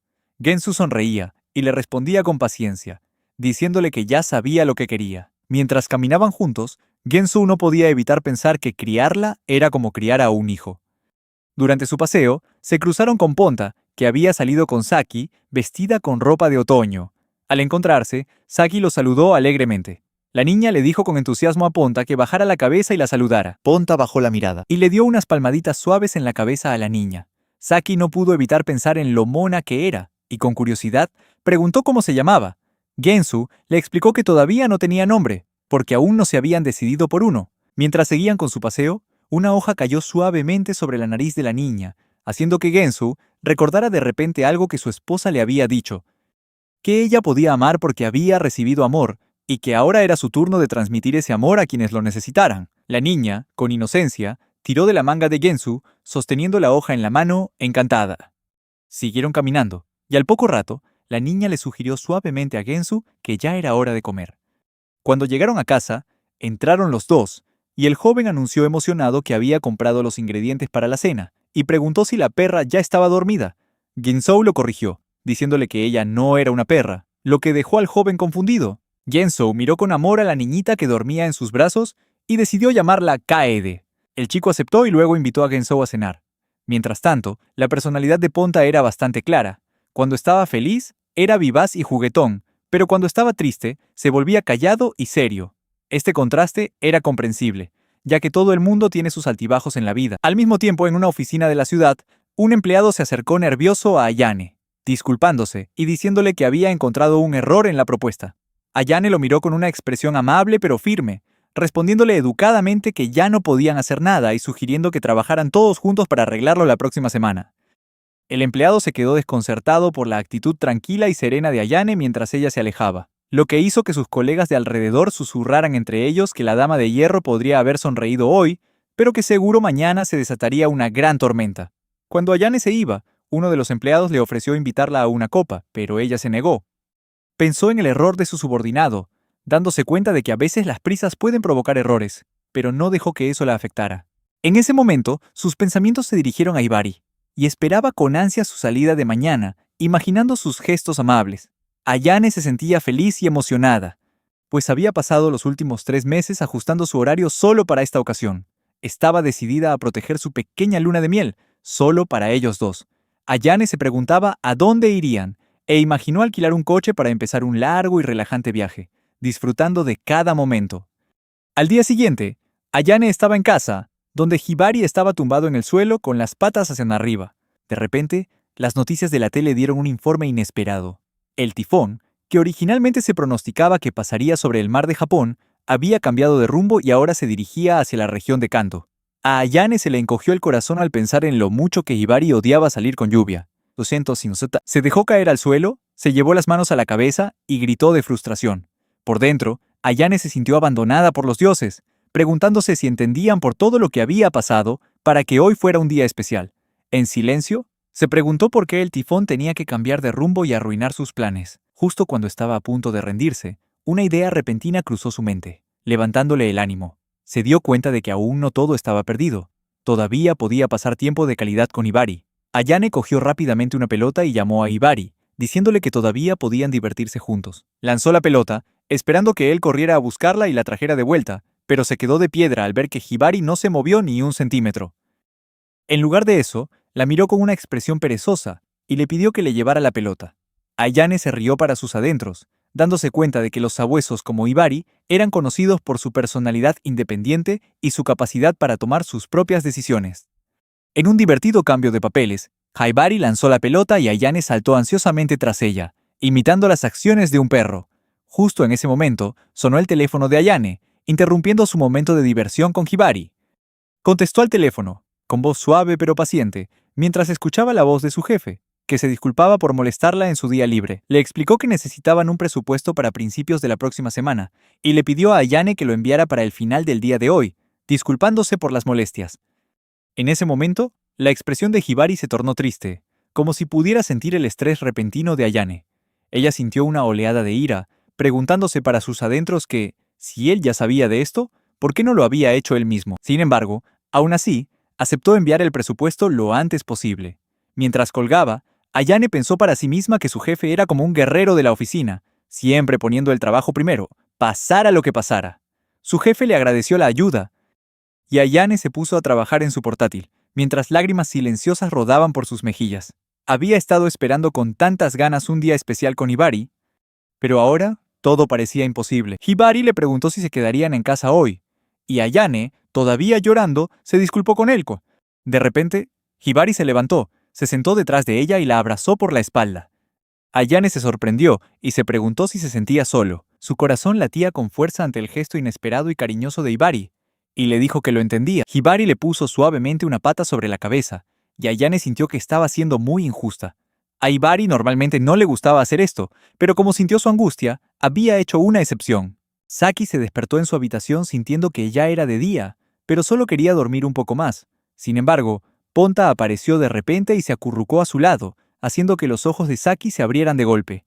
Gensu sonreía y le respondía con paciencia, diciéndole que ya sabía lo que quería. Mientras caminaban juntos, Gensu no podía evitar pensar que criarla era como criar a un hijo. Durante su paseo, se cruzaron con Ponta, que había salido con Saki, vestida con ropa de otoño. Al encontrarse, Saki lo saludó alegremente. La niña le dijo con entusiasmo a Ponta que bajara la cabeza y la saludara. Ponta bajó la mirada y le dio unas palmaditas suaves en la cabeza a la niña. Saki no pudo evitar pensar en lo mona que era, y con curiosidad, preguntó cómo se llamaba. Gensu le explicó que todavía no tenía nombre, porque aún no se habían decidido por uno. Mientras seguían con su paseo, una hoja cayó suavemente sobre la nariz de la niña, haciendo que Gensu recordara de repente algo que su esposa le había dicho, que ella podía amar porque había recibido amor, y que ahora era su turno de transmitir ese amor a quienes lo necesitaran. La niña, con inocencia, tiró de la manga de Gensu, sosteniendo la hoja en la mano, encantada. Siguieron caminando, y al poco rato, la niña le sugirió suavemente a Gensu que ya era hora de comer. Cuando llegaron a casa, entraron los dos, y el joven anunció emocionado que había comprado los ingredientes para la cena, y preguntó si la perra ya estaba dormida. Gensu lo corrigió, diciéndole que ella no era una perra, lo que dejó al joven confundido. Gensu miró con amor a la niñita que dormía en sus brazos y decidió llamarla Kaede. El chico aceptó y luego invitó a Gensu a cenar. Mientras tanto, la personalidad de Ponta era bastante clara. Cuando estaba feliz, era vivaz y juguetón, pero cuando estaba triste, se volvía callado y serio. Este contraste era comprensible, ya que todo el mundo tiene sus altibajos en la vida. Al mismo tiempo, en una oficina de la ciudad, un empleado se acercó nervioso a Ayane, disculpándose y diciéndole que había encontrado un error en la propuesta. Ayane lo miró con una expresión amable pero firme, respondiéndole educadamente que ya no podían hacer nada y sugiriendo que trabajaran todos juntos para arreglarlo la próxima semana. El empleado se quedó desconcertado por la actitud tranquila y serena de Ayane mientras ella se alejaba, lo que hizo que sus colegas de alrededor susurraran entre ellos que la dama de hierro podría haber sonreído hoy, pero que seguro mañana se desataría una gran tormenta. Cuando Ayane se iba, uno de los empleados le ofreció invitarla a una copa, pero ella se negó. Pensó en el error de su subordinado, dándose cuenta de que a veces las prisas pueden provocar errores, pero no dejó que eso la afectara. En ese momento, sus pensamientos se dirigieron a Hibari, y esperaba con ansia su salida de mañana, imaginando sus gestos amables. Ayane se sentía feliz y emocionada. pues había pasado los últimos 3 meses ajustando su horario solo para esta ocasión. Estaba decidida a proteger su pequeña luna de miel, solo para ellos dos. Ayane se preguntaba a dónde irían, e imaginó alquilar un coche para empezar un largo y relajante viaje, disfrutando de cada momento. Al día siguiente, Ayane estaba en casa, donde Hibari estaba tumbado en el suelo con las patas hacia arriba. De repente, las noticias de la tele dieron un informe inesperado. El tifón, que originalmente se pronosticaba que pasaría sobre el mar de Japón, había cambiado de rumbo y ahora se dirigía hacia la región de Kanto. A Ayane se le encogió el corazón al pensar en lo mucho que Hibari odiaba salir con lluvia. Lo siento, Sinoseta. Se dejó caer al suelo, se llevó las manos a la cabeza y gritó de frustración. Por dentro, Ayane se sintió abandonada por los dioses, preguntándose si entendían por todo lo que había pasado para que hoy fuera un día especial. En silencio, se preguntó por qué el tifón tenía que cambiar de rumbo y arruinar sus planes. Justo cuando estaba a punto de rendirse, una idea repentina cruzó su mente, levantándole el ánimo. Se dio cuenta de que aún no todo estaba perdido. Todavía podía pasar tiempo de calidad con Hibari. Ayane cogió rápidamente una pelota y llamó a Hibari, diciéndole que todavía podían divertirse juntos. Lanzó la pelota, esperando que él corriera a buscarla y la trajera de vuelta, pero se quedó de piedra al ver que Hibari no se movió ni un centímetro. En lugar de eso, la miró con una expresión perezosa y le pidió que le llevara la pelota. Ayane se rió para sus adentros, dándose cuenta de que los sabuesos como Hibari eran conocidos por su personalidad independiente y su capacidad para tomar sus propias decisiones. En un divertido cambio de papeles, Hibari lanzó la pelota y Ayane saltó ansiosamente tras ella, imitando las acciones de un perro. Justo en ese momento, sonó el teléfono de Ayane, interrumpiendo su momento de diversión con Hibari. Contestó al teléfono, con voz suave pero paciente, mientras escuchaba la voz de su jefe, que se disculpaba por molestarla en su día libre. Le explicó que necesitaban un presupuesto para principios de la próxima semana, y le pidió a Ayane que lo enviara para el final del día de hoy, disculpándose por las molestias. En ese momento, la expresión de Hibari se tornó triste, como si pudiera sentir el estrés repentino de Ayane. Ella sintió una oleada de ira, preguntándose para sus adentros que, si él ya sabía de esto, ¿por qué no lo había hecho él mismo? Sin embargo, aún así, aceptó enviar el presupuesto lo antes posible. Mientras colgaba, Ayane pensó para sí misma que su jefe era como un guerrero de la oficina, siempre poniendo el trabajo primero, pasara lo que pasara. Su jefe le agradeció la ayuda, y Ayane se puso a trabajar en su portátil, mientras lágrimas silenciosas rodaban por sus mejillas. Había estado esperando con tantas ganas un día especial con Hibari, pero ahora todo parecía imposible. Hibari le preguntó si se quedarían en casa hoy, y Ayane, todavía llorando, se disculpó con él. De repente, Hibari se levantó, se sentó detrás de ella y la abrazó por la espalda. Ayane se sorprendió y se preguntó si se sentía solo. Su corazón latía con fuerza ante el gesto inesperado y cariñoso de Hibari, y le dijo que lo entendía. Hibari le puso suavemente una pata sobre la cabeza, y Ayane sintió que estaba siendo muy injusta. A Hibari normalmente no le gustaba hacer esto, pero como sintió su angustia, había hecho una excepción. Saki se despertó en su habitación sintiendo que ya era de día, pero solo quería dormir un poco más. Sin embargo, Ponta apareció de repente y se acurrucó a su lado, haciendo que los ojos de Saki se abrieran de golpe.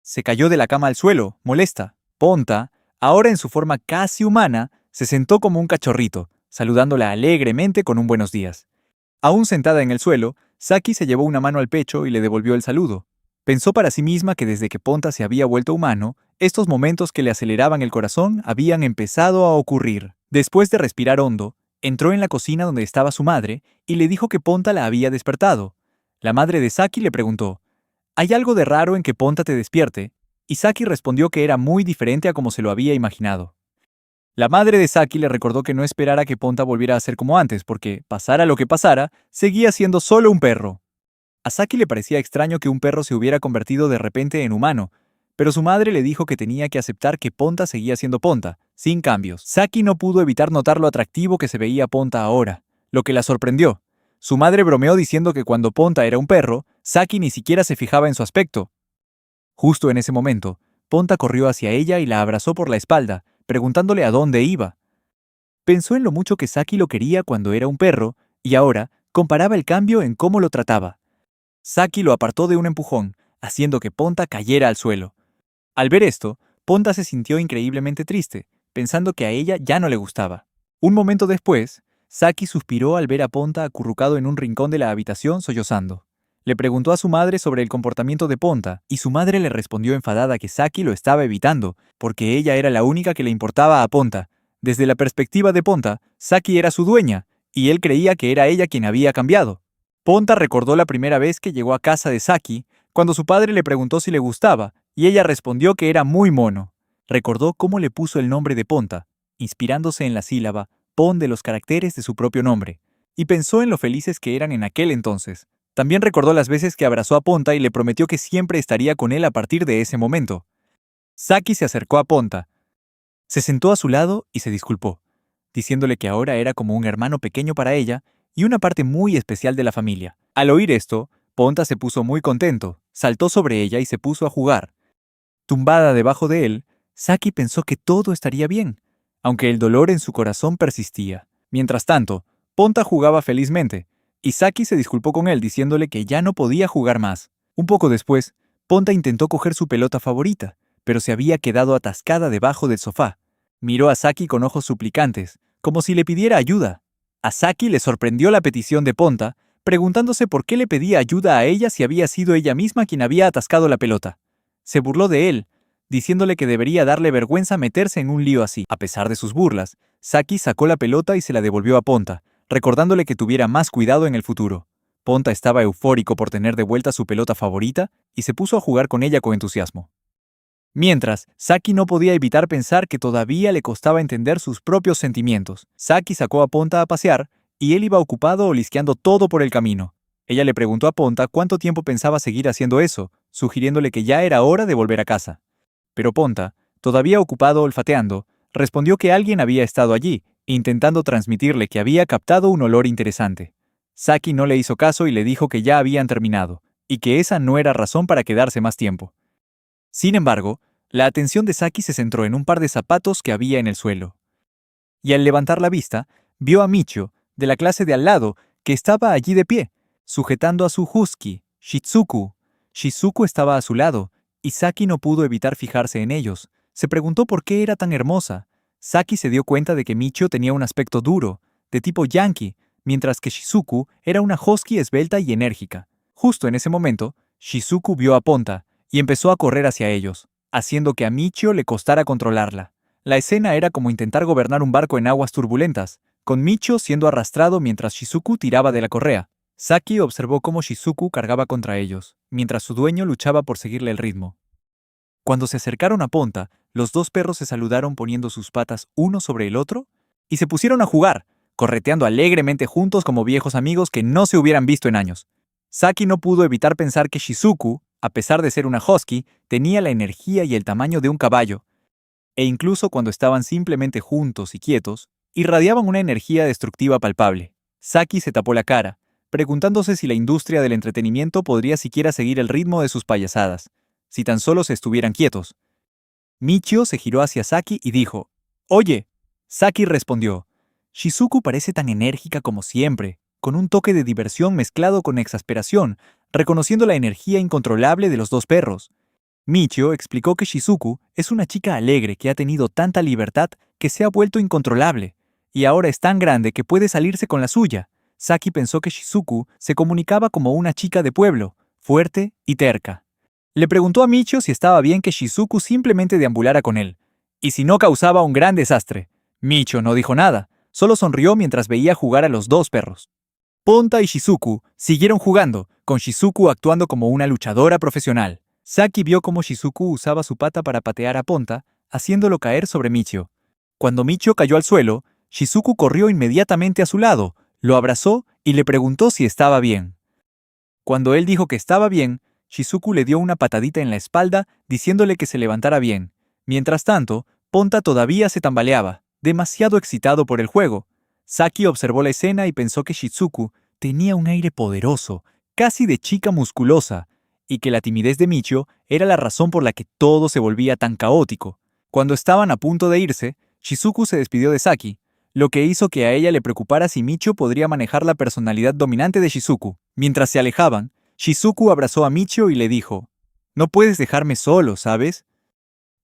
Se cayó de la cama al suelo, molesta. Ponta, ahora en su forma casi humana, se sentó como un cachorrito, saludándola alegremente con un buenos días. Aún sentada en el suelo, Saki se llevó una mano al pecho y le devolvió el saludo. Pensó para sí misma que desde que Ponta se había vuelto humano, estos momentos que le aceleraban el corazón habían empezado a ocurrir. Después de respirar hondo, entró en la cocina donde estaba su madre y le dijo que Ponta la había despertado. La madre de Saki le preguntó: ¿hay algo de raro en que Ponta te despierte? Y Saki respondió que era muy diferente a como se lo había imaginado. La madre de Saki le recordó que no esperara que Ponta volviera a ser como antes, porque, pasara lo que pasara, seguía siendo solo un perro. A Saki le parecía extraño que un perro se hubiera convertido de repente en humano, pero su madre le dijo que tenía que aceptar que Ponta seguía siendo Ponta, sin cambios. Saki no pudo evitar notar lo atractivo que se veía Ponta ahora, lo que la sorprendió. Su madre bromeó diciendo que cuando Ponta era un perro, Saki ni siquiera se fijaba en su aspecto. Justo en ese momento, Ponta corrió hacia ella y la abrazó por la espalda, preguntándole a dónde iba. Pensó en lo mucho que Saki lo quería cuando era un perro, y ahora comparaba el cambio en cómo lo trataba. Saki lo apartó de un empujón, haciendo que Ponta cayera al suelo. Al ver esto, Ponta se sintió increíblemente triste, pensando que a ella ya no le gustaba. Un momento después, Saki suspiró al ver a Ponta acurrucado en un rincón de la habitación sollozando. Le preguntó a su madre sobre el comportamiento de Ponta, y su madre le respondió enfadada que Saki lo estaba evitando, porque ella era la única que le importaba a Ponta. Desde la perspectiva de Ponta, Saki era su dueña, y él creía que era ella quien había cambiado. Ponta recordó la primera vez que llegó a casa de Saki, cuando su padre le preguntó si le gustaba, y ella respondió que era muy mono. Recordó cómo le puso el nombre de Ponta, inspirándose en la sílaba Pon de los caracteres de su propio nombre, y pensó en lo felices que eran en aquel entonces. También recordó las veces que abrazó a Ponta y le prometió que siempre estaría con él a partir de ese momento. Saki se acercó a Ponta, se sentó a su lado y se disculpó, diciéndole que ahora era como un hermano pequeño para ella y una parte muy especial de la familia. Al oír esto, Ponta se puso muy contento, saltó sobre ella y se puso a jugar. Tumbada debajo de él, Saki pensó que todo estaría bien, aunque el dolor en su corazón persistía. Mientras tanto, Ponta jugaba felizmente, y Saki se disculpó con él diciéndole que ya no podía jugar más. Un poco después, Ponta intentó coger su pelota favorita, pero se había quedado atascada debajo del sofá. Miró a Saki con ojos suplicantes, como si le pidiera ayuda. A Saki le sorprendió la petición de Ponta, preguntándose por qué le pedía ayuda a ella si había sido ella misma quien había atascado la pelota. Se burló de él, diciéndole que debería darle vergüenza meterse en un lío así. A pesar de sus burlas, Saki sacó la pelota y se la devolvió a Ponta, recordándole que tuviera más cuidado en el futuro. Ponta estaba eufórico por tener de vuelta su pelota favorita y se puso a jugar con ella con entusiasmo. Mientras, Saki no podía evitar pensar que todavía le costaba entender sus propios sentimientos. Saki sacó a Ponta a pasear y él iba ocupado olisqueando todo por el camino. Ella le preguntó a Ponta cuánto tiempo pensaba seguir haciendo eso, sugiriéndole que ya era hora de volver a casa. Pero Ponta, todavía ocupado olfateando, respondió que alguien había estado allí, intentando transmitirle que había captado un olor interesante. Saki no le hizo caso y le dijo que ya habían terminado, y que esa no era razón para quedarse más tiempo. Sin embargo, la atención de Saki se centró en un par de zapatos que había en el suelo. Y al levantar la vista, vio a Michio, de la clase de al lado, que estaba allí de pie, sujetando a su husky, Shizuku. Shizuku estaba a su lado, y Saki no pudo evitar fijarse en ellos. Se preguntó por qué era tan hermosa. Saki se dio cuenta de que Michio tenía un aspecto duro, de tipo yankee, mientras que Shizuku era una husky esbelta y enérgica. Justo en ese momento, Shizuku vio a Ponta, y empezó a correr hacia ellos, haciendo que a Michio le costara controlarla. La escena era como intentar gobernar un barco en aguas turbulentas, con Michio siendo arrastrado mientras Shizuku tiraba de la correa. Saki observó cómo Shizuku cargaba contra ellos, mientras su dueño luchaba por seguirle el ritmo. Cuando se acercaron a Ponta, los dos perros se saludaron poniendo sus patas uno sobre el otro y se pusieron a jugar, correteando alegremente juntos como viejos amigos que no se hubieran visto en años. Saki no pudo evitar pensar que Shizuku, a pesar de ser una husky, tenía la energía y el tamaño de un caballo, e incluso cuando estaban simplemente juntos y quietos, irradiaban una energía destructiva palpable. Saki se tapó la cara, preguntándose si la industria del entretenimiento podría siquiera seguir el ritmo de sus payasadas, si tan solo se estuvieran quietos. Michio se giró hacia Saki y dijo, «Oye». Saki respondió, «Shizuku parece tan enérgica como siempre, con un toque de diversión mezclado con exasperación, reconociendo la energía incontrolable de los dos perros». Michio explicó que Shizuku es una chica alegre que ha tenido tanta libertad que se ha vuelto incontrolable, y ahora es tan grande que puede salirse con la suya. Saki pensó que Shizuku se comunicaba como una chica de pueblo, fuerte y terca. Le preguntó a Michio si estaba bien que Shizuku simplemente deambulara con él, y si no causaba un gran desastre. Michio no dijo nada, solo sonrió mientras veía jugar a los dos perros. Ponta y Shizuku siguieron jugando, con Shizuku actuando como una luchadora profesional. Saki vio cómo Shizuku usaba su pata para patear a Ponta, haciéndolo caer sobre Michio. Cuando Michio cayó al suelo, Shizuku corrió inmediatamente a su lado, lo abrazó y le preguntó si estaba bien. Cuando él dijo que estaba bien, Shizuku le dio una patadita en la espalda, diciéndole que se levantara bien. Mientras tanto, Ponta todavía se tambaleaba, demasiado excitado por el juego. Saki observó la escena y pensó que Shizuku tenía un aire poderoso, casi de chica musculosa, y que la timidez de Michio era la razón por la que todo se volvía tan caótico. Cuando estaban a punto de irse, Shizuku se despidió de Saki, lo que hizo que a ella le preocupara si Michio podría manejar la personalidad dominante de Shizuku. Mientras se alejaban, Shizuku abrazó a Michio y le dijo, «No puedes dejarme solo, ¿sabes?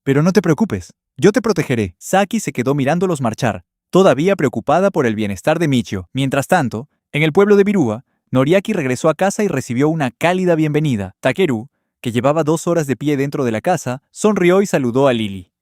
Pero no te preocupes, yo te protegeré». Saki se quedó mirándolos marchar, todavía preocupada por el bienestar de Michio. Mientras tanto, en el pueblo de Virúa, Noriaki regresó a casa y recibió una cálida bienvenida. Takeru, que llevaba 2 horas de pie dentro de la casa, sonrió y saludó a Lily.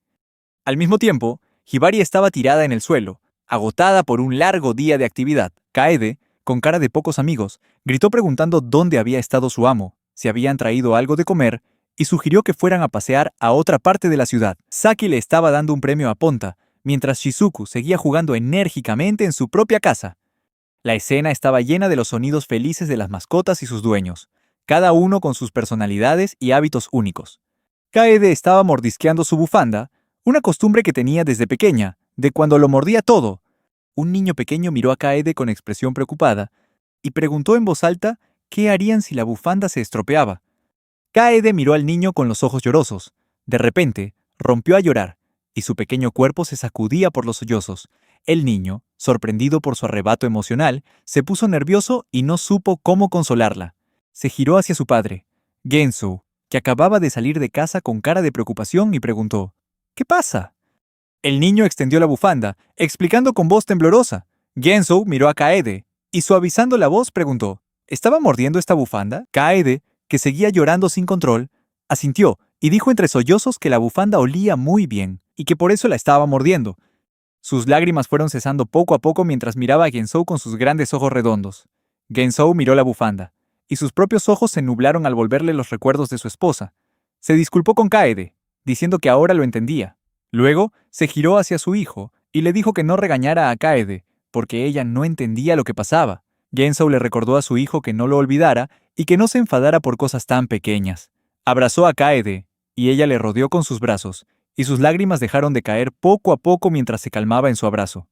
Al mismo tiempo, Hibari estaba tirada en el suelo, agotada por un largo día de actividad. Kaede, con cara de pocos amigos, gritó preguntando dónde había estado su amo, si habían traído algo de comer, y sugirió que fueran a pasear a otra parte de la ciudad. Saki le estaba dando un premio a Ponta, mientras Shizuku seguía jugando enérgicamente en su propia casa. La escena estaba llena de los sonidos felices de las mascotas y sus dueños, cada uno con sus personalidades y hábitos únicos. Kaede estaba mordisqueando su bufanda, una costumbre que tenía desde pequeña, de cuando lo mordía todo. Un niño pequeño miró a Kaede con expresión preocupada y preguntó en voz alta qué harían si la bufanda se estropeaba. Kaede miró al niño con los ojos llorosos. De repente, rompió a llorar, y su pequeño cuerpo se sacudía por los sollozos. El niño, sorprendido por su arrebato emocional, se puso nervioso y no supo cómo consolarla. Se giró hacia su padre, Gensu, que acababa de salir de casa con cara de preocupación y preguntó: ¿Qué pasa? El niño extendió la bufanda, explicando con voz temblorosa. Gensu miró a Kaede y, suavizando la voz, preguntó: ¿Estaba mordiendo esta bufanda? Kaede, que seguía llorando sin control, asintió y dijo entre sollozos que la bufanda olía muy bien y que por eso la estaba mordiendo. Sus lágrimas fueron cesando poco a poco mientras miraba a Gensou con sus grandes ojos redondos. Gensou miró la bufanda, y sus propios ojos se nublaron al volverle los recuerdos de su esposa. Se disculpó con Kaede, diciendo que ahora lo entendía. Luego se giró hacia su hijo y le dijo que no regañara a Kaede, porque ella no entendía lo que pasaba. Gensou le recordó a su hijo que no lo olvidara y que no se enfadara por cosas tan pequeñas. Abrazó a Kaede, y ella le rodeó con sus brazos, y sus lágrimas dejaron de caer poco a poco mientras se calmaba en su abrazo.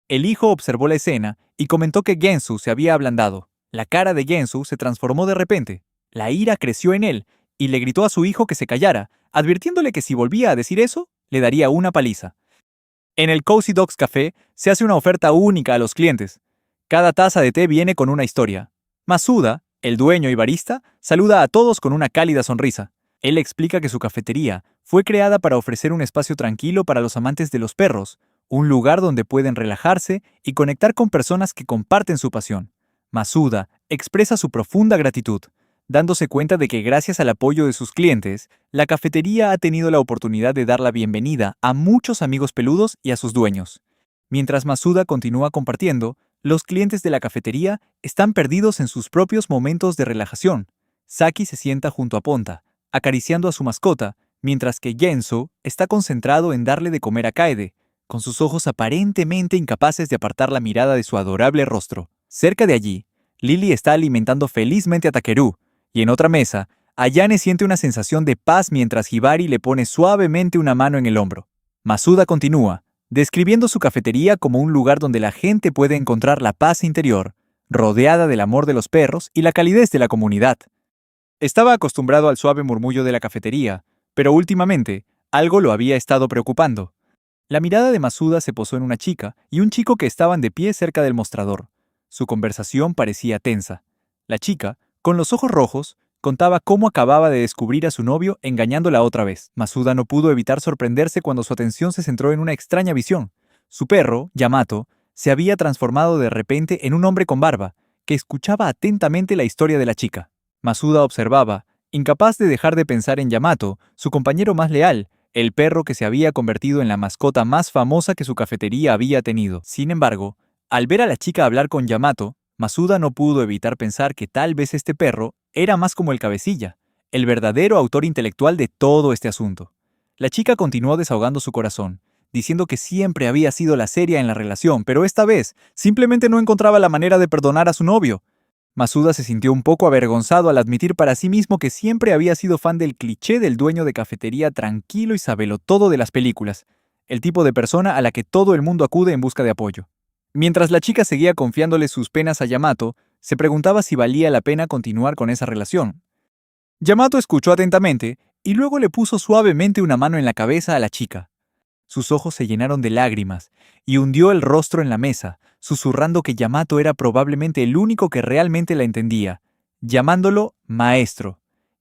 El hijo observó la escena y comentó que Gensu se había ablandado. La cara de Gensu se transformó de repente. La ira creció en él y le gritó a su hijo que se callara, advirtiéndole que si volvía a decir eso, le daría una paliza. En el Cozy Dogs Café se hace una oferta única a los clientes. Cada taza de té viene con una historia. Masuda, el dueño y barista, saluda a todos con una cálida sonrisa. Él explica que su cafetería fue creada para ofrecer un espacio tranquilo para los amantes de los perros, un lugar donde pueden relajarse y conectar con personas que comparten su pasión. Masuda expresa su profunda gratitud, dándose cuenta de que gracias al apoyo de sus clientes, la cafetería ha tenido la oportunidad de dar la bienvenida a muchos amigos peludos y a sus dueños. Mientras Masuda continúa compartiendo, los clientes de la cafetería están perdidos en sus propios momentos de relajación. Saki se sienta junto a Ponta, acariciando a su mascota, mientras que Gensu está concentrado en darle de comer a Kaede, con sus ojos aparentemente incapaces de apartar la mirada de su adorable rostro. Cerca de allí, Lily está alimentando felizmente a Takeru, y en otra mesa, Ayane siente una sensación de paz mientras Hibari le pone suavemente una mano en el hombro. Masuda continúa, describiendo su cafetería como un lugar donde la gente puede encontrar la paz interior, rodeada del amor de los perros y la calidez de la comunidad. Estaba acostumbrado al suave murmullo de la cafetería, pero últimamente algo lo había estado preocupando. La mirada de Masuda se posó en una chica y un chico que estaban de pie cerca del mostrador. Su conversación parecía tensa. La chica, con los ojos rojos, contaba cómo acababa de descubrir a su novio engañándola otra vez. Masuda no pudo evitar sorprenderse cuando su atención se centró en una extraña visión. Su perro, Yamato, se había transformado de repente en un hombre con barba, que escuchaba atentamente la historia de la chica. Masuda observaba, incapaz de dejar de pensar en Yamato, su compañero más leal, el perro que se había convertido en la mascota más famosa que su cafetería había tenido. Sin embargo, al ver a la chica hablar con Yamato, Masuda no pudo evitar pensar que tal vez este perro era más como el cabecilla, el verdadero autor intelectual de todo este asunto. La chica continuó desahogando su corazón, diciendo que siempre había sido la seria en la relación, pero esta vez simplemente no encontraba la manera de perdonar a su novio. Masuda se sintió un poco avergonzado al admitir para sí mismo que siempre había sido fan del cliché del dueño de cafetería tranquilo y sabelotodo de las películas, el tipo de persona a la que todo el mundo acude en busca de apoyo. Mientras la chica seguía confiándole sus penas a Yamato, se preguntaba si valía la pena continuar con esa relación. Yamato escuchó atentamente y luego le puso suavemente una mano en la cabeza a la chica. Sus ojos se llenaron de lágrimas y hundió el rostro en la mesa, susurrando que Yamato era probablemente el único que realmente la entendía, llamándolo maestro.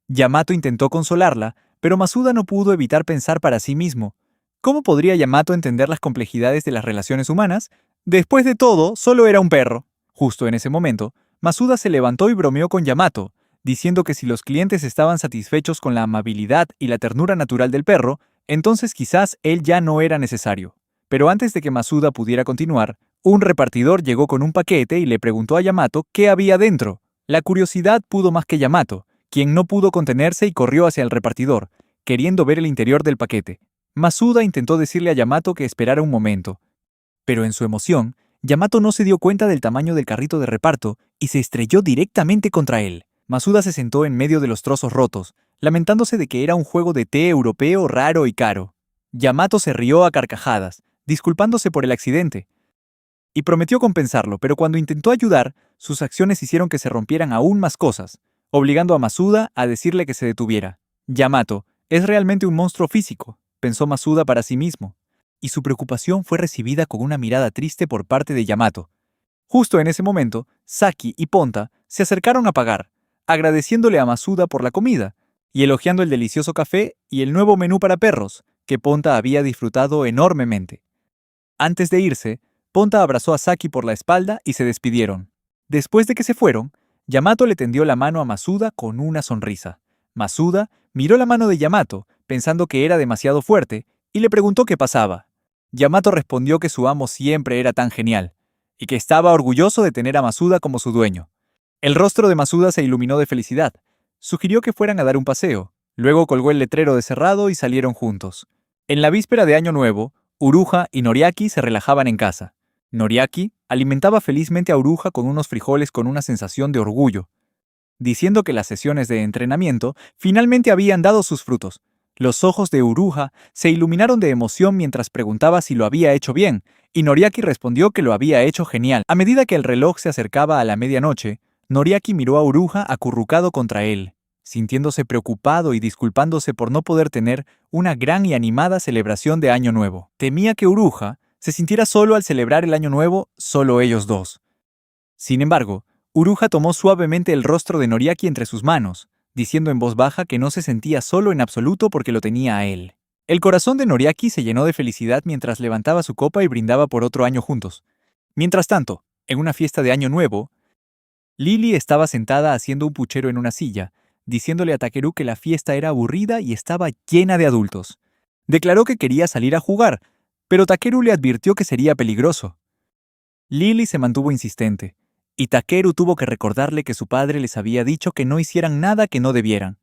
Yamato intentó consolarla, pero Masuda no pudo evitar pensar para sí mismo: ¿cómo podría Yamato entender las complejidades de las relaciones humanas? Después de todo, solo era un perro. Justo en ese momento, Masuda se levantó y bromeó con Yamato, diciendo que si los clientes estaban satisfechos con la amabilidad y la ternura natural del perro, entonces quizás él ya no era necesario. Pero antes de que Masuda pudiera continuar, un repartidor llegó con un paquete y le preguntó a Yamato qué había dentro. La curiosidad pudo más que Yamato, quien no pudo contenerse y corrió hacia el repartidor, queriendo ver el interior del paquete. Masuda intentó decirle a Yamato que esperara un momento, pero en su emoción, Yamato no se dio cuenta del tamaño del carrito de reparto y se estrelló directamente contra él. Masuda se sentó en medio de los trozos rotos, lamentándose de que era un juego de té europeo raro y caro. Yamato se rió a carcajadas, disculpándose por el accidente, y prometió compensarlo, pero cuando intentó ayudar, sus acciones hicieron que se rompieran aún más cosas, obligando a Masuda a decirle que se detuviera. Yamato es realmente un monstruo físico, pensó Masuda para sí mismo, y su preocupación fue recibida con una mirada triste por parte de Yamato. Justo en ese momento, Saki y Ponta se acercaron a pagar, agradeciéndole a Masuda por la comida, y elogiando el delicioso café y el nuevo menú para perros, que Ponta había disfrutado enormemente. Antes de irse, Ponta abrazó a Saki por la espalda y se despidieron. Después de que se fueron, Yamato le tendió la mano a Masuda con una sonrisa. Masuda miró la mano de Yamato, pensando que era demasiado fuerte, y le preguntó qué pasaba. Yamato respondió que su amo siempre era tan genial, y que estaba orgulloso de tener a Masuda como su dueño. El rostro de Masuda se iluminó de felicidad. Sugirió que fueran a dar un paseo. Luego colgó el letrero de cerrado y salieron juntos. En la víspera de Año Nuevo, Uruha y Noriaki se relajaban en casa. Noriaki alimentaba felizmente a Uruha con unos frijoles con una sensación de orgullo, diciendo que las sesiones de entrenamiento finalmente habían dado sus frutos. Los ojos de Uruha se iluminaron de emoción mientras preguntaba si lo había hecho bien, y Noriaki respondió que lo había hecho genial. A medida que el reloj se acercaba a la medianoche, Noriaki miró a Uruha acurrucado contra él, sintiéndose preocupado y disculpándose por no poder tener una gran y animada celebración de Año Nuevo. Temía que Uruha se sintiera solo al celebrar el Año Nuevo, solo ellos dos. Sin embargo, Uruha tomó suavemente el rostro de Noriaki entre sus manos, diciendo en voz baja que no se sentía solo en absoluto porque lo tenía a él. El corazón de Noriaki se llenó de felicidad mientras levantaba su copa y brindaba por otro año juntos. Mientras tanto, en una fiesta de Año Nuevo, Lily estaba sentada haciendo un puchero en una silla, diciéndole a Takeru que la fiesta era aburrida y estaba llena de adultos. Declaró que quería salir a jugar, pero Takeru le advirtió que sería peligroso. Lily se mantuvo insistente, y Takeru tuvo que recordarle que su padre les había dicho que no hicieran nada que no debieran.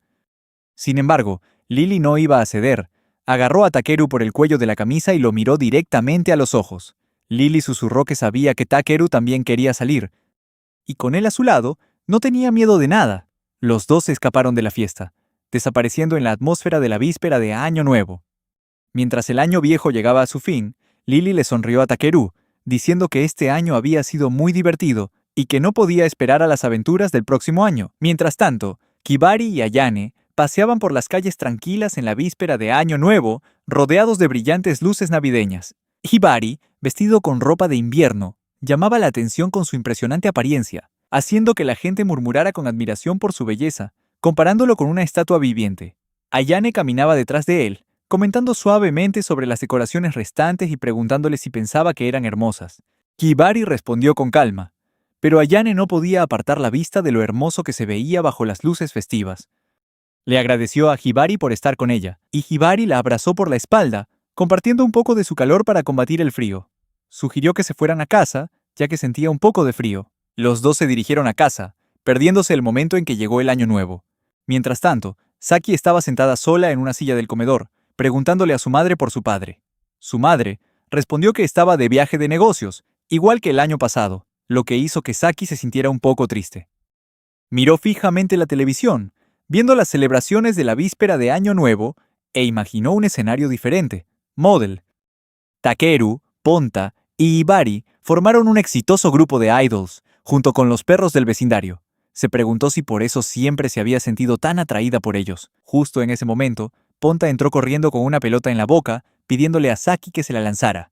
Sin embargo, Lily no iba a ceder. Agarró a Takeru por el cuello de la camisa y lo miró directamente a los ojos. Lily susurró que sabía que Takeru también quería salir, y con él a su lado, no tenía miedo de nada. Los dos se escaparon de la fiesta, desapareciendo en la atmósfera de la víspera de Año Nuevo. Mientras el año viejo llegaba a su fin, Lily le sonrió a Takeru, diciendo que este año había sido muy divertido y que no podía esperar a las aventuras del próximo año. Mientras tanto, Kibari y Ayane paseaban por las calles tranquilas en la víspera de Año Nuevo, rodeados de brillantes luces navideñas. Hibari, vestido con ropa de invierno, llamaba la atención con su impresionante apariencia, haciendo que la gente murmurara con admiración por su belleza, comparándolo con una estatua viviente. Ayane caminaba detrás de él, comentando suavemente sobre las decoraciones restantes y preguntándole si pensaba que eran hermosas. Kibari respondió con calma, pero Ayane no podía apartar la vista de lo hermoso que se veía bajo las luces festivas. Le agradeció a Hibari por estar con ella, y Hibari la abrazó por la espalda, compartiendo un poco de su calor para combatir el frío. Sugirió que se fueran a casa, ya que sentía un poco de frío. Los dos se dirigieron a casa, perdiéndose el momento en que llegó el Año Nuevo. Mientras tanto, Saki estaba sentada sola en una silla del comedor, preguntándole a su madre por su padre. Su madre respondió que estaba de viaje de negocios, igual que el año pasado, lo que hizo que Saki se sintiera un poco triste. Miró fijamente la televisión, viendo las celebraciones de la víspera de Año Nuevo, e imaginó un escenario diferente. Model, Takeru, Ponta y Hibari formaron un exitoso grupo de idols, junto con los perros del vecindario. Se preguntó si por eso siempre se había sentido tan atraída por ellos. Justo en ese momento, Ponta entró corriendo con una pelota en la boca, pidiéndole a Saki que se la lanzara.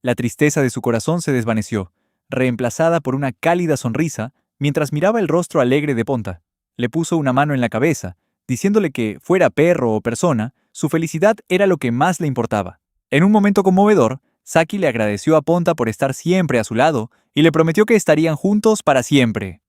La tristeza de su corazón se desvaneció, reemplazada por una cálida sonrisa, mientras miraba el rostro alegre de Ponta. Le puso una mano en la cabeza, diciéndole que, fuera perro o persona, su felicidad era lo que más le importaba. En un momento conmovedor, Saki le agradeció a Ponta por estar siempre a su lado y le prometió que estarían juntos para siempre.